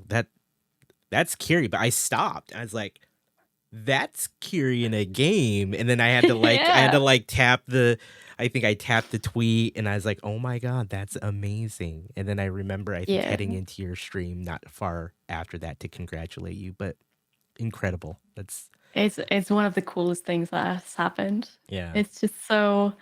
that's Kiri," but I stopped. I was like, "That's Kiri in a game." And then I had to Yeah. like I think I tapped the tweet and I was like, "Oh my god, that's amazing." And then I remember I think Yeah. heading into your stream not far after that to congratulate you, but incredible. That's It's one of the coolest things that has happened. yeah. It's just so,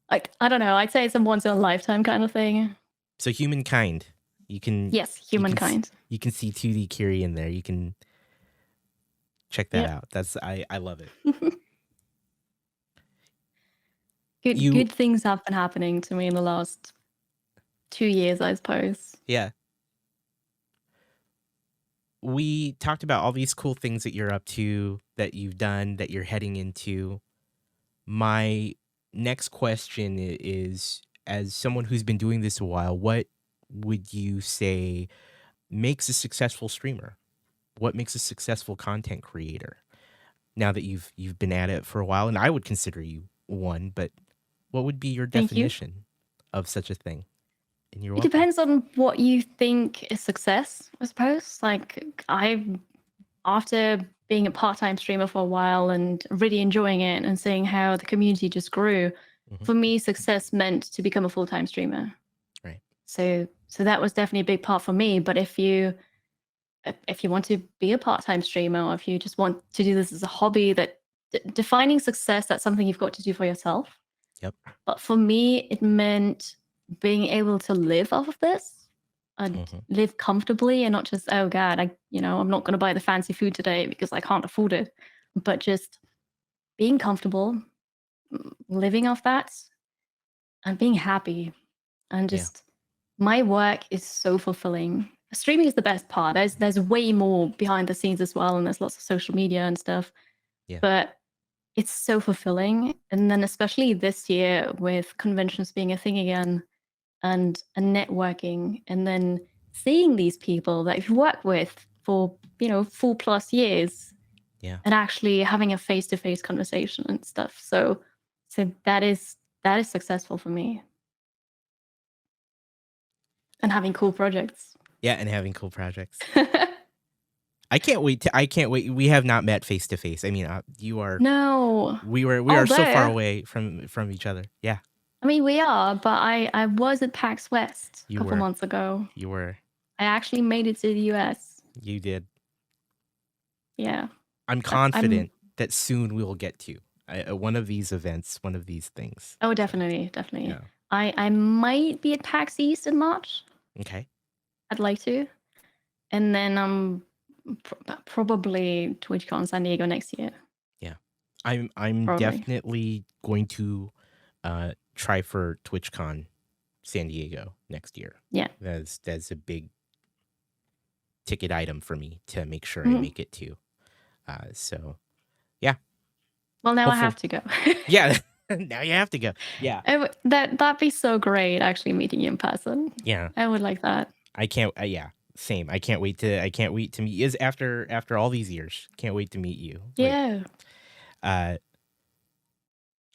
like, I don't know, I'd say it's a once in a lifetime kind of thing. So humankind, you can Yes, you can humankind. you can see 2D Curie in there. You can check that Yep. out. I love it. You Good things have been happening to me in the last 2 years, I suppose. yeah. We talked about all these cool things that you're up to, that you've done, that you're heading into. My next question is, as someone who's been doing this a while, what would you say makes a successful streamer? What makes a successful content creator? Now that you've been at it for a while, and I would consider you one, but what would be your Thank you. definition of such a thing? And you're It welcome. depends on what you think is success, I suppose. Like, after being a part-time streamer for a while and really enjoying it and seeing how the community just grew, Hmm. for me, success meant to become a full-time streamer. Right. So that was definitely a big part for me. But if you want to be a part-time streamer, or if you just want to do this as a hobby, that defining success, that's something you've got to do for yourself. Yep. But for me, it meant being able to live off of this and Hmm. live comfortably, and not just, oh god, I'm not going to buy the fancy food today because I can't afford it, but just being comfortable, living off that, and being happy. And Yeah. just, my work is so fulfilling. Streaming is the best part. There's way more behind the scenes as well, and there's lots of social media and stuff. Yeah. But it's so fulfilling. And then especially this year with conventions being a thing again, and networking, and then seeing these people that you've worked with for 4+ years, Yeah. and actually having a face-to-face conversation and stuff. So that is successful for me, and having cool projects. Yeah. And having cool projects. I can't wait. We have not met face to face. I mean, No. we are so far Although, away from each other. Yeah. I mean, we are, but I was at PAX West a You couple were. months ago. You were. I actually made it to the US. You did. Yeah. I'm I'm confident that soon we will get to one of these events, one of these things. Oh, So, definitely, definitely. yeah. I might be at PAX East in March. Okay. I'd like to. And then probably TwitchCon San Diego next year. Yeah. I'm Probably. definitely going to try for TwitchCon San Diego next year. Yeah. That's a big ticket item for me to make sure I Mhm. make it to. So yeah, Well, now I hopefully. have to go. Yeah, now you have to go. Yeah, That'd be so great, actually meeting you in person. yeah. I would like that. I can't. Yeah, same. I can't wait to meet. Is after all these years, can't wait to meet you. Like, Yeah. uh,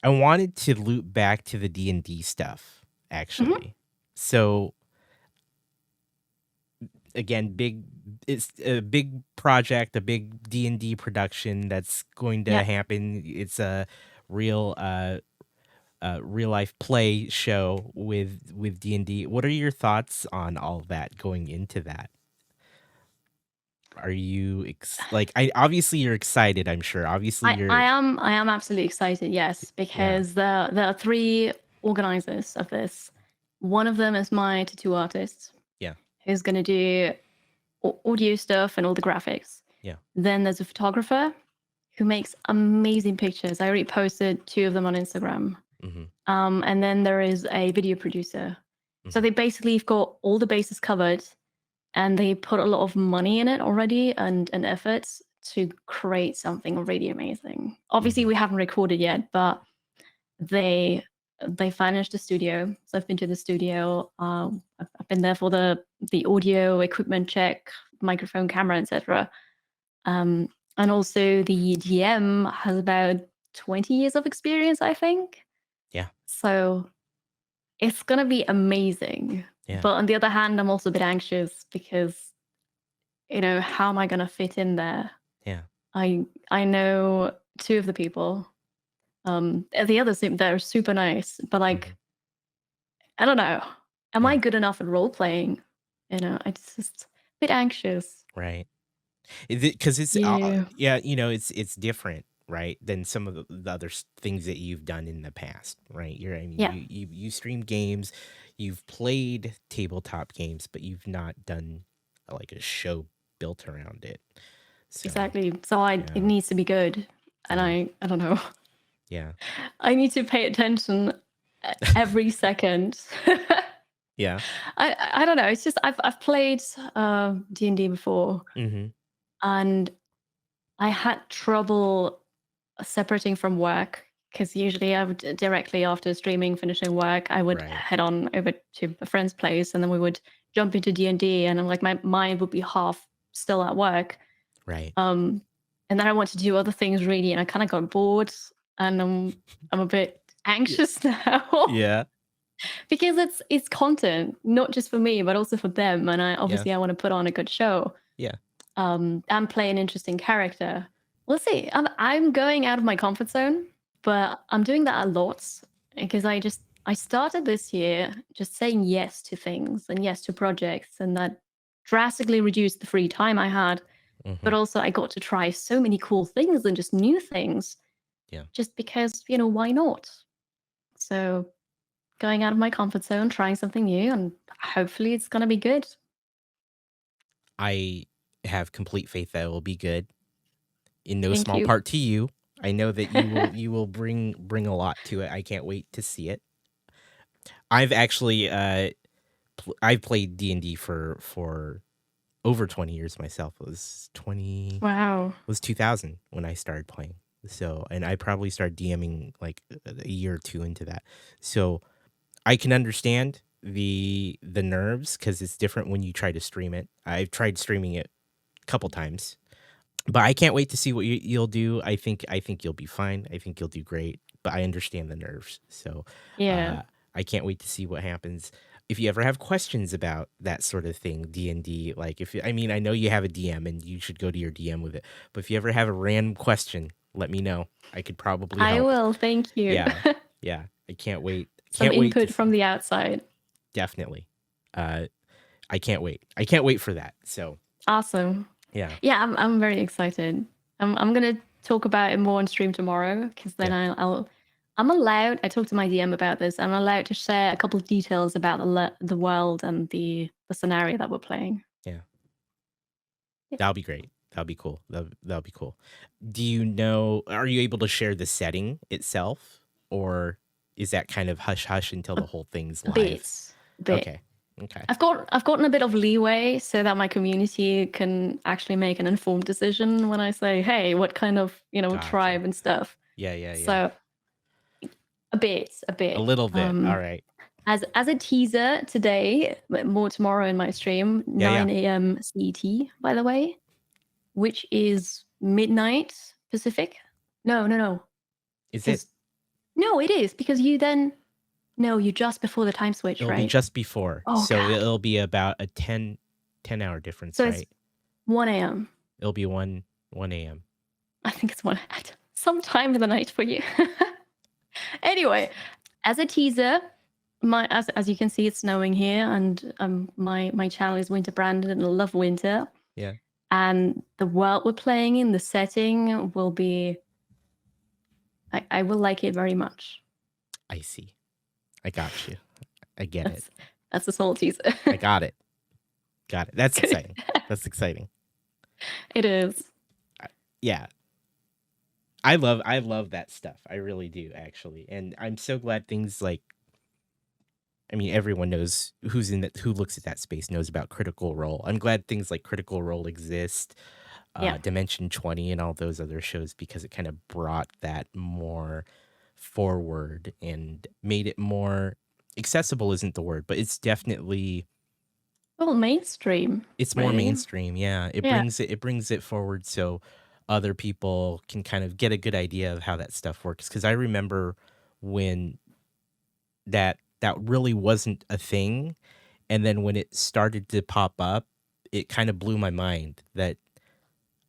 I wanted to loop back to the D&D stuff Hmm. actually. So again, it's a big project, a big D&D production that's going to Yeah. happen. It's a real real life play show with D&D. What are your thoughts on all that going into that? Are you like I obviously you're excited, I'm sure. Obviously you're I am absolutely excited, yes, yeah. because there are three organizers of this. One of them is my tattoo artist Yeah. who's going to do audio stuff and all the graphics. Yeah. Then there's a photographer who makes amazing pictures. I already posted 2 of them on Instagram. Mhm. And then there is a video producer. So Mhm. they basically have got all the bases covered, and they put a lot of money in it already and efforts to create something really amazing. Obviously, Mhm. we haven't recorded yet, but they finished the studio. So I've been to the studio. I've been there for the audio equipment check, microphone, camera, etc. And also the DM has about 20 years of experience, I think. Yeah. So it's gonna be amazing. Yeah. But on the other hand, I'm also a bit anxious because, how am I gonna fit in there? Yeah. I know 2 of the people. The others they're super nice, but like Mhm. I don't know. Am I Yeah. good enough at role playing? It's just a bit anxious. Right. Because it's Yeah. yeah, it's different, right, than some of the other things that you've done in the past, right? I mean, Yeah, you stream games, you've played tabletop games, but you've not done like a show built around it. So exactly. So it yeah, needs to be good. And yeah, I don't know. yeah, I need to pay attention every second. yeah. I don't know. It's just I've played D&D before, Mm-hmm. and I had trouble separating from work because usually I would directly after streaming, finishing work, I would Right, head on over to a friend's place, and then we would jump into D&D, and I'm like my mind would be half still at work. right. Um, and then I want to do other things really, and I kind of got bored, and I'm a bit Yeah, anxious now yeah, because it's content, not just for me, but also for them. And I yeah, obviously I want to put on a good show, yeah. and play an interesting character. We'll see. I'm going out of my comfort zone, but I'm doing that a lot because I started this year just saying yes to things and yes to projects, and that drastically reduced the free time I had. Mm-hmm. But also I got to try so many cool things and just new things Yeah. just because, why not? So going out of my comfort zone, trying something new, and hopefully it's gonna be good. I have complete faith that it will be good. In no Thank small you. part to you. I know that you will bring a lot to it. I can't wait to see it. I've actually I've played D&D for over 20 years myself. It was 20 Wow. it was 2000 when I started playing. So, and I probably started DMing like a year or two into that. So, I can understand the nerves cuz it's different when you try to stream it. I've tried streaming it a couple times. But I can't wait to see what you'll do. I think you'll be fine. I think you'll do great. But I understand the nerves, so Yeah. uh, I can't wait to see what happens. If you ever have questions about that sort of thing, D&D, like I mean, I know you have a DM and you should go to your DM with it. But if you ever have a random question, let me know. I could probably I help. will, thank you. Yeah, yeah. I can't wait. Some Can't wait to input from see. the outside. Definitely. Uh, I can't wait. I can't wait for that. So Awesome. yeah, Yeah, I'm very excited. I'm gonna talk about it more on stream tomorrow because then yeah, I'm allowed. I talked to my DM about this. I'm allowed to share a couple of details about the world and the scenario that we're playing. yeah. Yeah. That'll be great. That'll be cool. That'll be cool. Do you know, are you able to share the setting itself, or is that kind of hush hush until A, the whole thing's a live? bit, a bit. Okay. Okay. I've gotten a bit of leeway so that my community can actually make an informed decision when I say, hey, what kind of Gotcha. tribe and stuff. Yeah, yeah, yeah. So a A bit. little bit. All right. As a teaser today, but more tomorrow in my stream, Yeah, yeah. 9 a.m. CET, by the way, which is midnight Pacific. No, Is it? because no, it is because you then no, you just before the time switch, It'll be right? just before. Oh So god. it'll be about a 10 hour difference, So it's right? 1 a.m. It'll be 1 a.m. I think it's one at some time in the night for you. Anyway, as a teaser, as you can see, it's snowing here, and my channel is winter branded, and I love winter. Yeah. And the world we're playing in, the setting will be. I will like it very much. I see. I got you. I get it. That's a small teaser. I got it. Got it. That's exciting. That's exciting. It is. Yeah. I love that stuff. I really do, actually. And I'm so glad things like, I mean, everyone knows who looks at that space knows about Critical Role. I'm glad things like Critical Role exist, Yeah. Dimension 20 and all those other shows, because it kind of brought that more forward and made it more accessible isn't the word, but it's definitely mainstream. It's more mainstream, yeah. It Yeah. brings it forward so other people can kind of get a good idea of how that stuff works. Because I remember when that really wasn't a thing, and then when it started to pop up, it kind of blew my mind that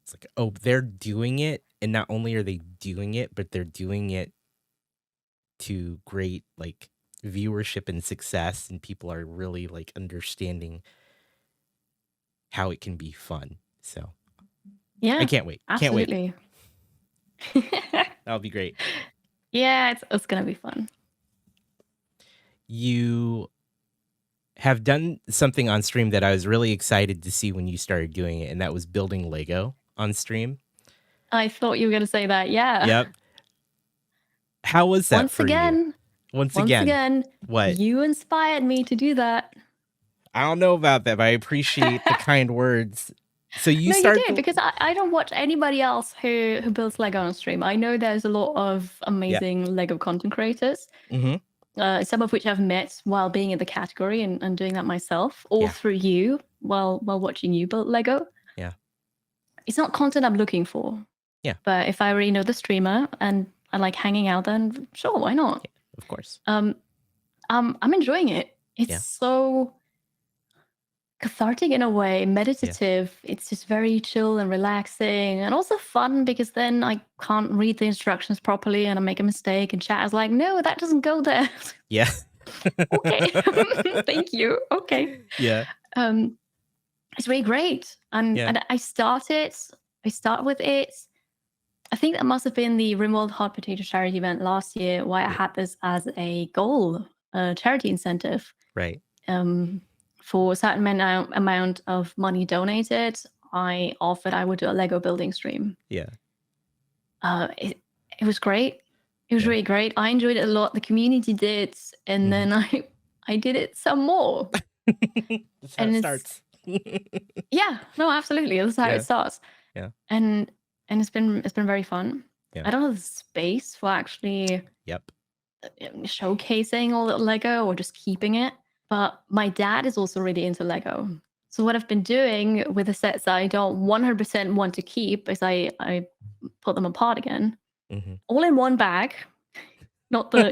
it's like, oh, they're doing it, and not only are they doing it, but they're doing it to great like viewership and success, and people are really like understanding how it can be fun. So yeah, I can't wait. Absolutely. Can't wait. That'll be great. Yeah, it's gonna be fun. You have done something on stream that I was really excited to see when you started doing it, and that was building Lego on stream. I thought you were gonna say that. Yeah. Yep. How was that for you? Once again, what? You inspired me to do that. I don't know about that, but I appreciate the kind words. So you started... you did, because I don't watch anybody else who builds Lego on stream. I know there's a lot of amazing Lego content creators, some of which I've met while being in the category and doing that myself, or through you while watching you build Lego. Yeah. It's not content I'm looking for. Yeah. But if I already know the streamer and I like hanging out, then sure, why not? Yeah, of course. I'm enjoying it. It's so cathartic in a way, meditative. It's just very chill and relaxing, and also fun, because then I can't read the instructions properly and I make a mistake, and chat is like, no, that doesn't go there. Yeah. Okay. Thank you. Okay. Yeah. It's really great. And I start with it. I think that must have been the Rimworld Hot Potato charity event last year, where I had this as a goal, a charity incentive. Right. For a certain amount of money donated, I offered I would do a Lego building stream. Yeah. It was great. It was really great. I enjoyed it a lot. The community did, and then I did it some more. That's how it starts. Yeah, no, absolutely. That's how it starts. Yeah. And it's been very fun. Yeah. I don't have the space for actually showcasing all the Lego or just keeping it. But my dad is also really into Lego. So what I've been doing with the sets that I don't 100% want to keep is I put them apart again, all in one bag. Not the,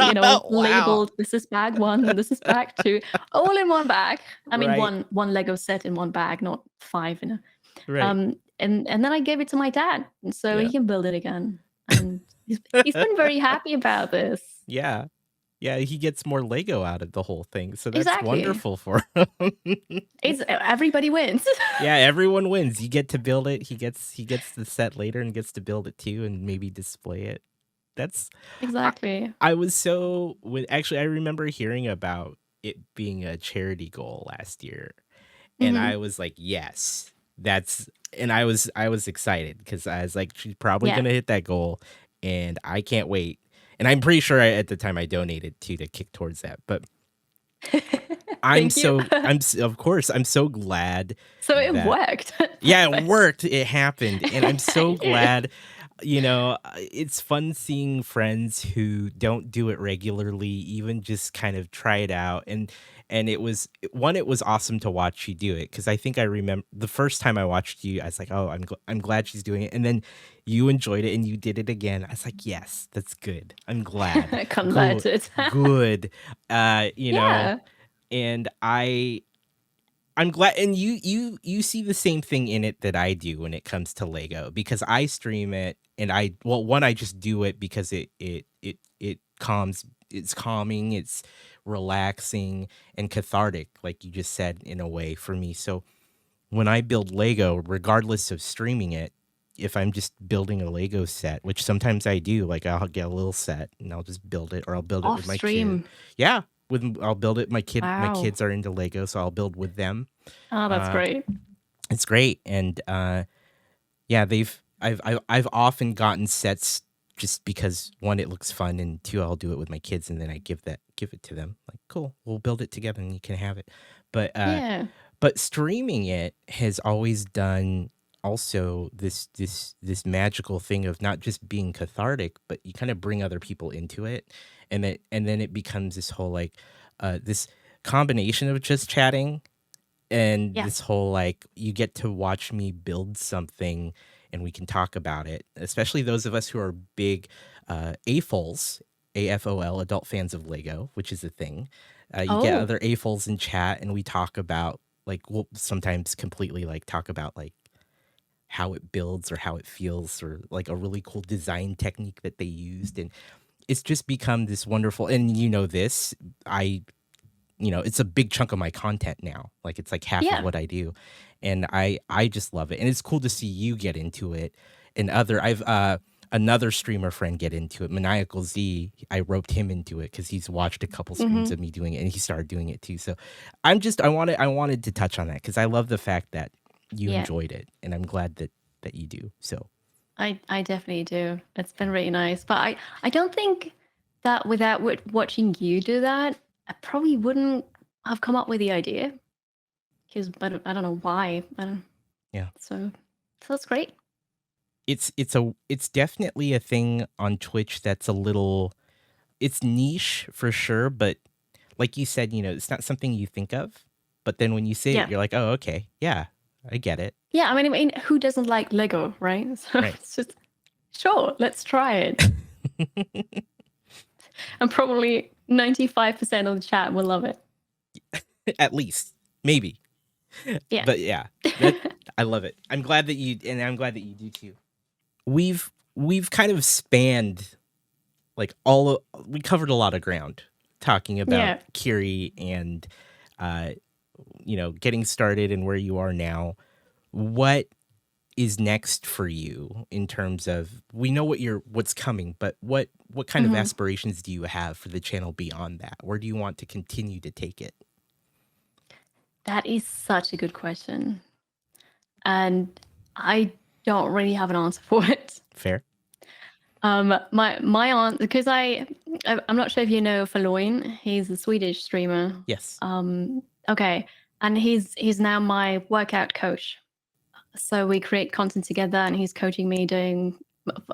labeled, this is bag 1 and this is bag 2, all in one bag. I mean, one Lego set in one bag, not 5 in a. Right. And then I gave it to my dad, so he can build it again. And he's been very happy about this. Yeah. Yeah, he gets more Lego out of the whole thing, so that's wonderful for him. It's everybody wins. Yeah, everyone wins. You get to build it. He gets the set later and gets to build it too, and maybe display it. That's exactly. I was I remember hearing about it being a charity goal last year, and I was like, yes, and I was excited, because I was like, she's probably gonna hit that goal, and I can't wait. And I'm pretty sure at the time I donated to kick towards that, but I'm so glad. So it worked. Yeah, it worked. It happened, and I'm so glad. It's fun seeing friends who don't do it regularly, even just kind of try it out. And it was awesome to watch you do it, because I think I remember the first time I watched you, I was like, oh, I'm glad she's doing it. And then you enjoyed it and you did it again. I was like, yes, that's good. I'm glad. Good. And I'm glad, and you see the same thing in it that I do when it comes to Lego, because I stream it, and I just do it because it it's calming, it's relaxing and cathartic, like you just said, in a way for me. So when I build Lego, regardless of streaming it, if I'm just building a Lego set, which sometimes I do, like I'll get a little set and I'll just build it, or I'll build it Off with my kid. stream. Yeah, I'll build it. My Wow. kids are into Lego, so I'll build with them. Oh, that's Uh, great. it's great, and yeah, I've often gotten sets just because one, it looks fun, and two, I'll do it with my kids, and then I give it to them. Like, cool, we'll build it together, and you can have it. But Yeah. but streaming it has always done also this magical thing of not just being cathartic, but you kind of bring other people into it, and then it becomes this whole like this combination of just chatting and Yeah. this whole like you get to watch me build something and we can talk about it, especially those of us who are big AFOLs, AFOL, adult fans of Lego, which is a thing. You get Oh, other AFOLs in chat and we talk about like we'll sometimes completely like talk about like how it builds or how it feels or like a really cool design technique that they used, and it's just become this wonderful, and this it's a big chunk of my content now. Like it's like half of yeah. what I do. And I just love it. And it's cool to see you get into it. And I've another streamer friend get into it. Maniacal Z, I roped him into it because he's watched a couple streams Mm-hmm. of me doing it and he started doing it too. So I wanted to touch on that because I love the fact that you Yeah. enjoyed it. And I'm glad that you do. So I definitely do. It's been really nice. But I don't think that without watching you do that, I probably wouldn't have come up with the idea. Because I don't know why. yeah. So that's great. It's definitely a thing on Twitch that's a little, it's niche for sure, but like you said, it's not something you think of, but then when you say it, Yeah. you're like, oh, okay, yeah, I get it. Yeah, I mean, who doesn't like Lego, right? So Right. it's just, sure, let's try it. And probably 95% of the chat will love it. At least, maybe. Yeah. But yeah, I love it. I'm glad that you do too. We've kind of spanned like we covered a lot of ground talking about Yeah. Kiri and getting started and where you are now. What is next for you in terms of, we know what's coming, but what kind of Mhm. aspirations do you have for the channel beyond that? Where do you want to continue to take it? That is such a good question. And I don't really have an answer for it. Fair. My aunt, because I'm not sure if you know Faloin. He's a Swedish streamer. Yes. Okay, and he's now my workout coach. So we create content together, and he's coaching me,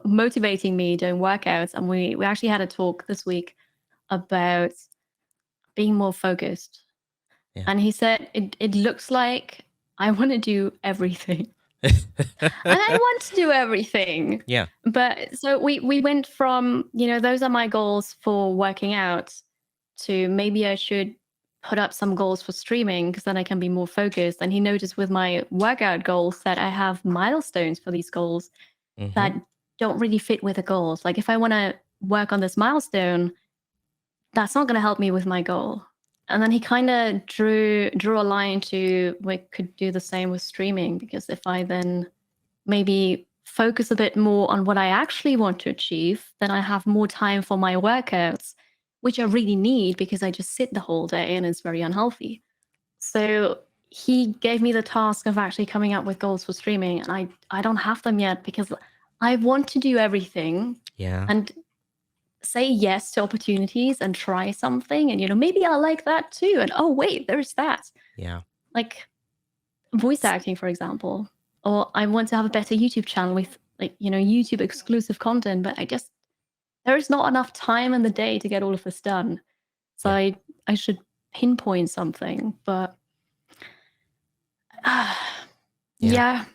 motivating me doing workouts. And we actually had a talk this week about being more focused. Yeah. And he said it looks like I want to do everything. And I want to do everything. Yeah. But so we went from, those are my goals for working out, to maybe I should put up some goals for streaming because then I can be more focused. And he noticed with my workout goals that I have milestones for these goals that don't really fit with the goals. Like if I want to work on this milestone, that's not going to help me with my goal. And then he kind of drew a line to, we could do the same with streaming, because if I then maybe focus a bit more on what I actually want to achieve, then I have more time for my workouts, which I really need because I just sit the whole day and it's very unhealthy. So he gave me the task of actually coming up with goals for streaming, and I don't have them yet because I want to do everything. Yeah. And say yes to opportunities and try something, and maybe I like that too, and oh wait, there's that. Yeah. Like voice acting, for example. Or I want to have a better YouTube channel with YouTube exclusive content, but there is not enough time in the day to get all of this done. So Yeah. I should pinpoint something. But yeah,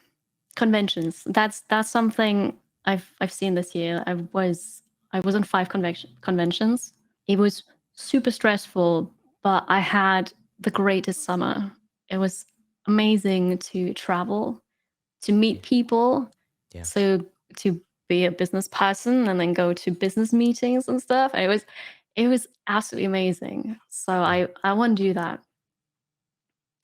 conventions. That's something I've seen this year. I was on 5 conventions. It was super stressful, but I had the greatest summer. It was amazing to travel, to meet people. Yeah. So to be a business person and then go to business meetings and stuff. It was absolutely amazing. So I want to do that.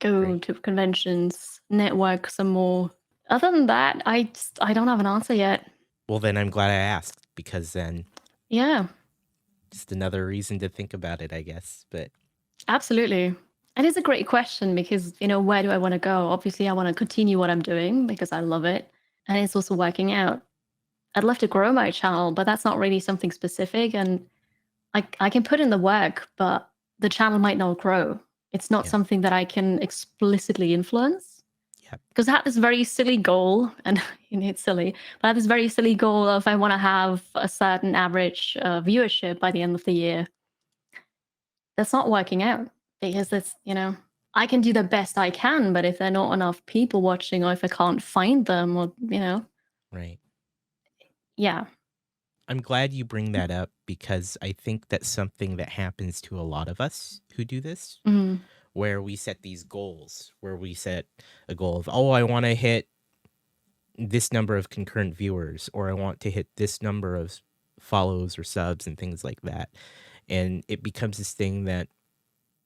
Go Great. to conventions, network some more. Other than that, I don't have an answer yet. Well, then I'm glad I asked, because then Yeah, just another reason to think about it, I guess. But absolutely. And it's a great question because, where do I want to go? Obviously, I want to continue what I'm doing because I love it. And it's also working out. I'd love to grow my channel, but that's not really something specific. And I can put in the work, but the channel might not grow. It's not yeah, something that I can explicitly influence. yeah, Because I had this very silly goal, and it's silly, but I had this very silly goal of I want to have a certain average viewership by the end of the year. That's not working out because I can do the best I can, but if there are not enough people watching, or if I can't find them, or right. yeah. I'm glad you bring that up, because I think that's something that happens to a lot of us who do this, Mhm. where we set these goals, where we set a goal of, oh, I want to hit this number of concurrent viewers, or I want to hit this number of follows or subs and things like that. And it becomes this thing that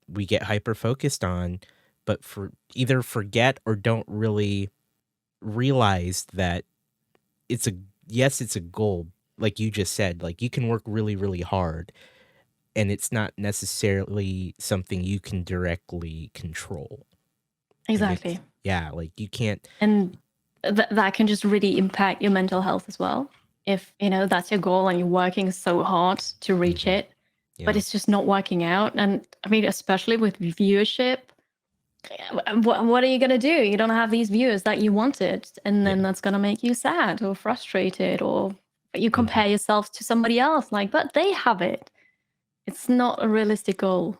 we get hyper focused on, but for either forget or don't really realize that it's a yes, it's a goal. Like you just said, like you can work really, really hard, and it's not necessarily something you can directly control. And Exactly. it's, yeah, like you can't. And that can just really impact your mental health as well. If, that's your goal and you're working so hard to reach Mhm, it, but yeah, it's just not working out. And I mean, especially with viewership, what are you going to do? You don't have these viewers that you wanted. And then yeah, that's going to make you sad or frustrated, or you mhm, compare yourself to somebody else, like, but they have it. It's not a realistic goal.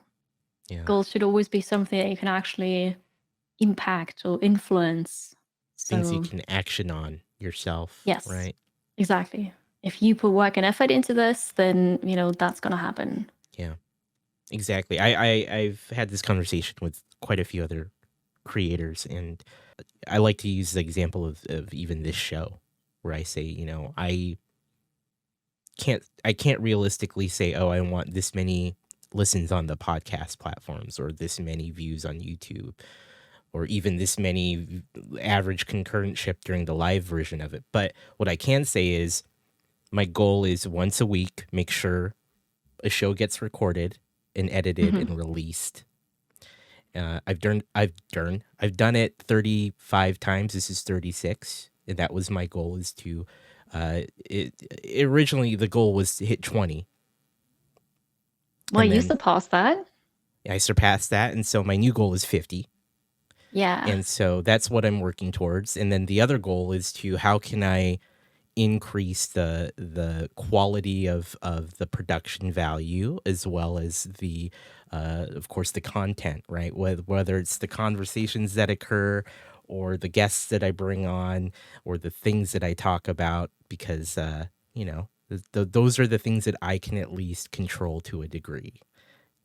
yeah. Goals should always be something that you can actually impact or influence. Things you So, can action on yourself, yes, right? exactly. If you put work and effort into this, then, that's going to happen. Yeah, exactly. I've had this conversation with quite a few other creators, and I like to use the example of even this show, where I say, I can't realistically say, oh, I want this many listens on the podcast platforms, or this many views on YouTube, or even this many average concurrentship during the live version of it. But what I can say is my goal is once a week, make sure a show gets recorded and edited Mhm. and released. I've done it 35 times. This is 36, and that was my goal. Is to, originally the goal was to hit 20, Well, and you then surpassed that. I surpassed that, and so my new goal is 50, Yeah. and so that's what I'm working towards. And then the other goal is to, how can I increase the quality of the production value, as well as the of course the content, right? Whether it's the conversations that occur, or the guests that I bring on, or the things that I talk about, because those are the things that I can at least control to a degree,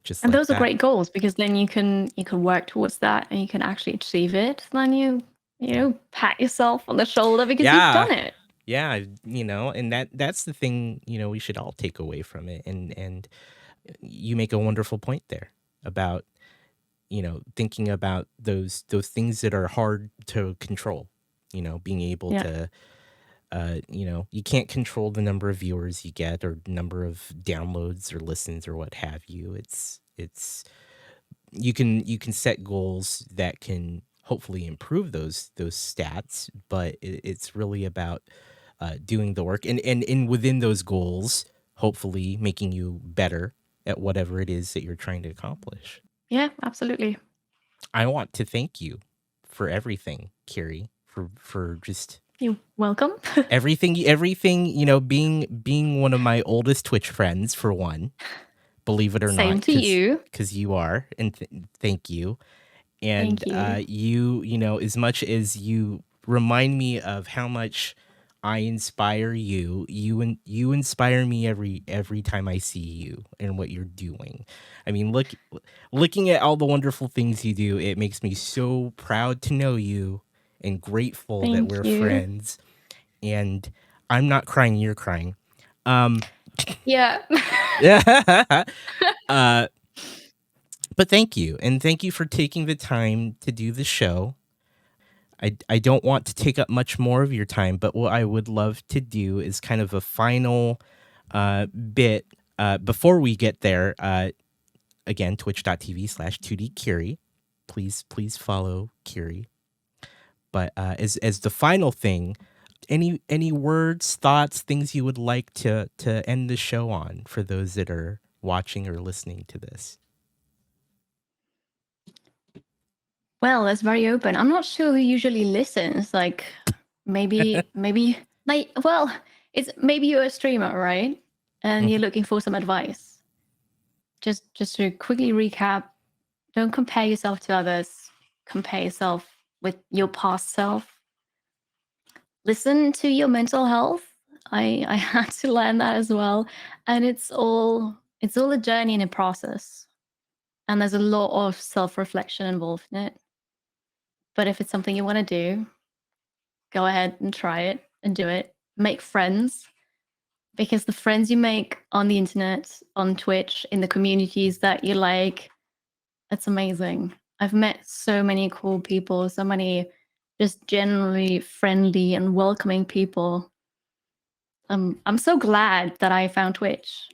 just And like those are that. great goals because then you can work towards that and you can actually achieve it. Then Yeah, pat yourself on the shoulder because you've yeah, done it. yeah. And that's the thing, we should all take away from it. And you make a wonderful point there about, thinking about those things that are hard to control, being able Yeah. to, you can't control the number of viewers you get, or number of downloads or listens or what have you. It's you can set goals that can hopefully improve those stats, but it's really about doing the work, and within those goals, hopefully making you better at whatever it is that you're trying to accomplish. Yeah, absolutely. I want to thank you for everything, Kiri, for just You're welcome. everything, being one of my oldest Twitch friends, for one, believe it or Same not, to you. because you are, and thank you. And Thank you. as much as you remind me of how much I inspire you, you inspire me every time I see you and what you're doing. I mean, looking at all the wonderful things you do, it makes me so proud to know you, and grateful that Thank we're you. friends. And I'm not crying, you're crying. Yeah. Yeah. uh, but thank you, and thank you for taking the time to do the show. I don't want to take up much more of your time, but what I would love to do is kind of a final bit before we get there. Again, twitch.tv/2dcurie. Please follow Curie. But as the final thing, any words, thoughts, things you would like to end the show on for those that are watching or listening to this? Well, that's very open. I'm not sure who usually listens. Like, maybe, like, well, it's maybe you're a streamer, right? And you're Mhm. looking for some advice. Just to quickly recap, don't compare yourself to others. Compare yourself with your past self. Listen to your mental health. I had to learn that as well, and it's all a journey and a process, and there's a lot of self-reflection involved in it. But if it's something you want to do, go ahead and try it and do it. Make friends, because the friends you make on the internet, on Twitch, in the communities that you like, it's amazing. I've met so many cool people, so many just generally friendly and welcoming people. I'm so glad that I found Twitch.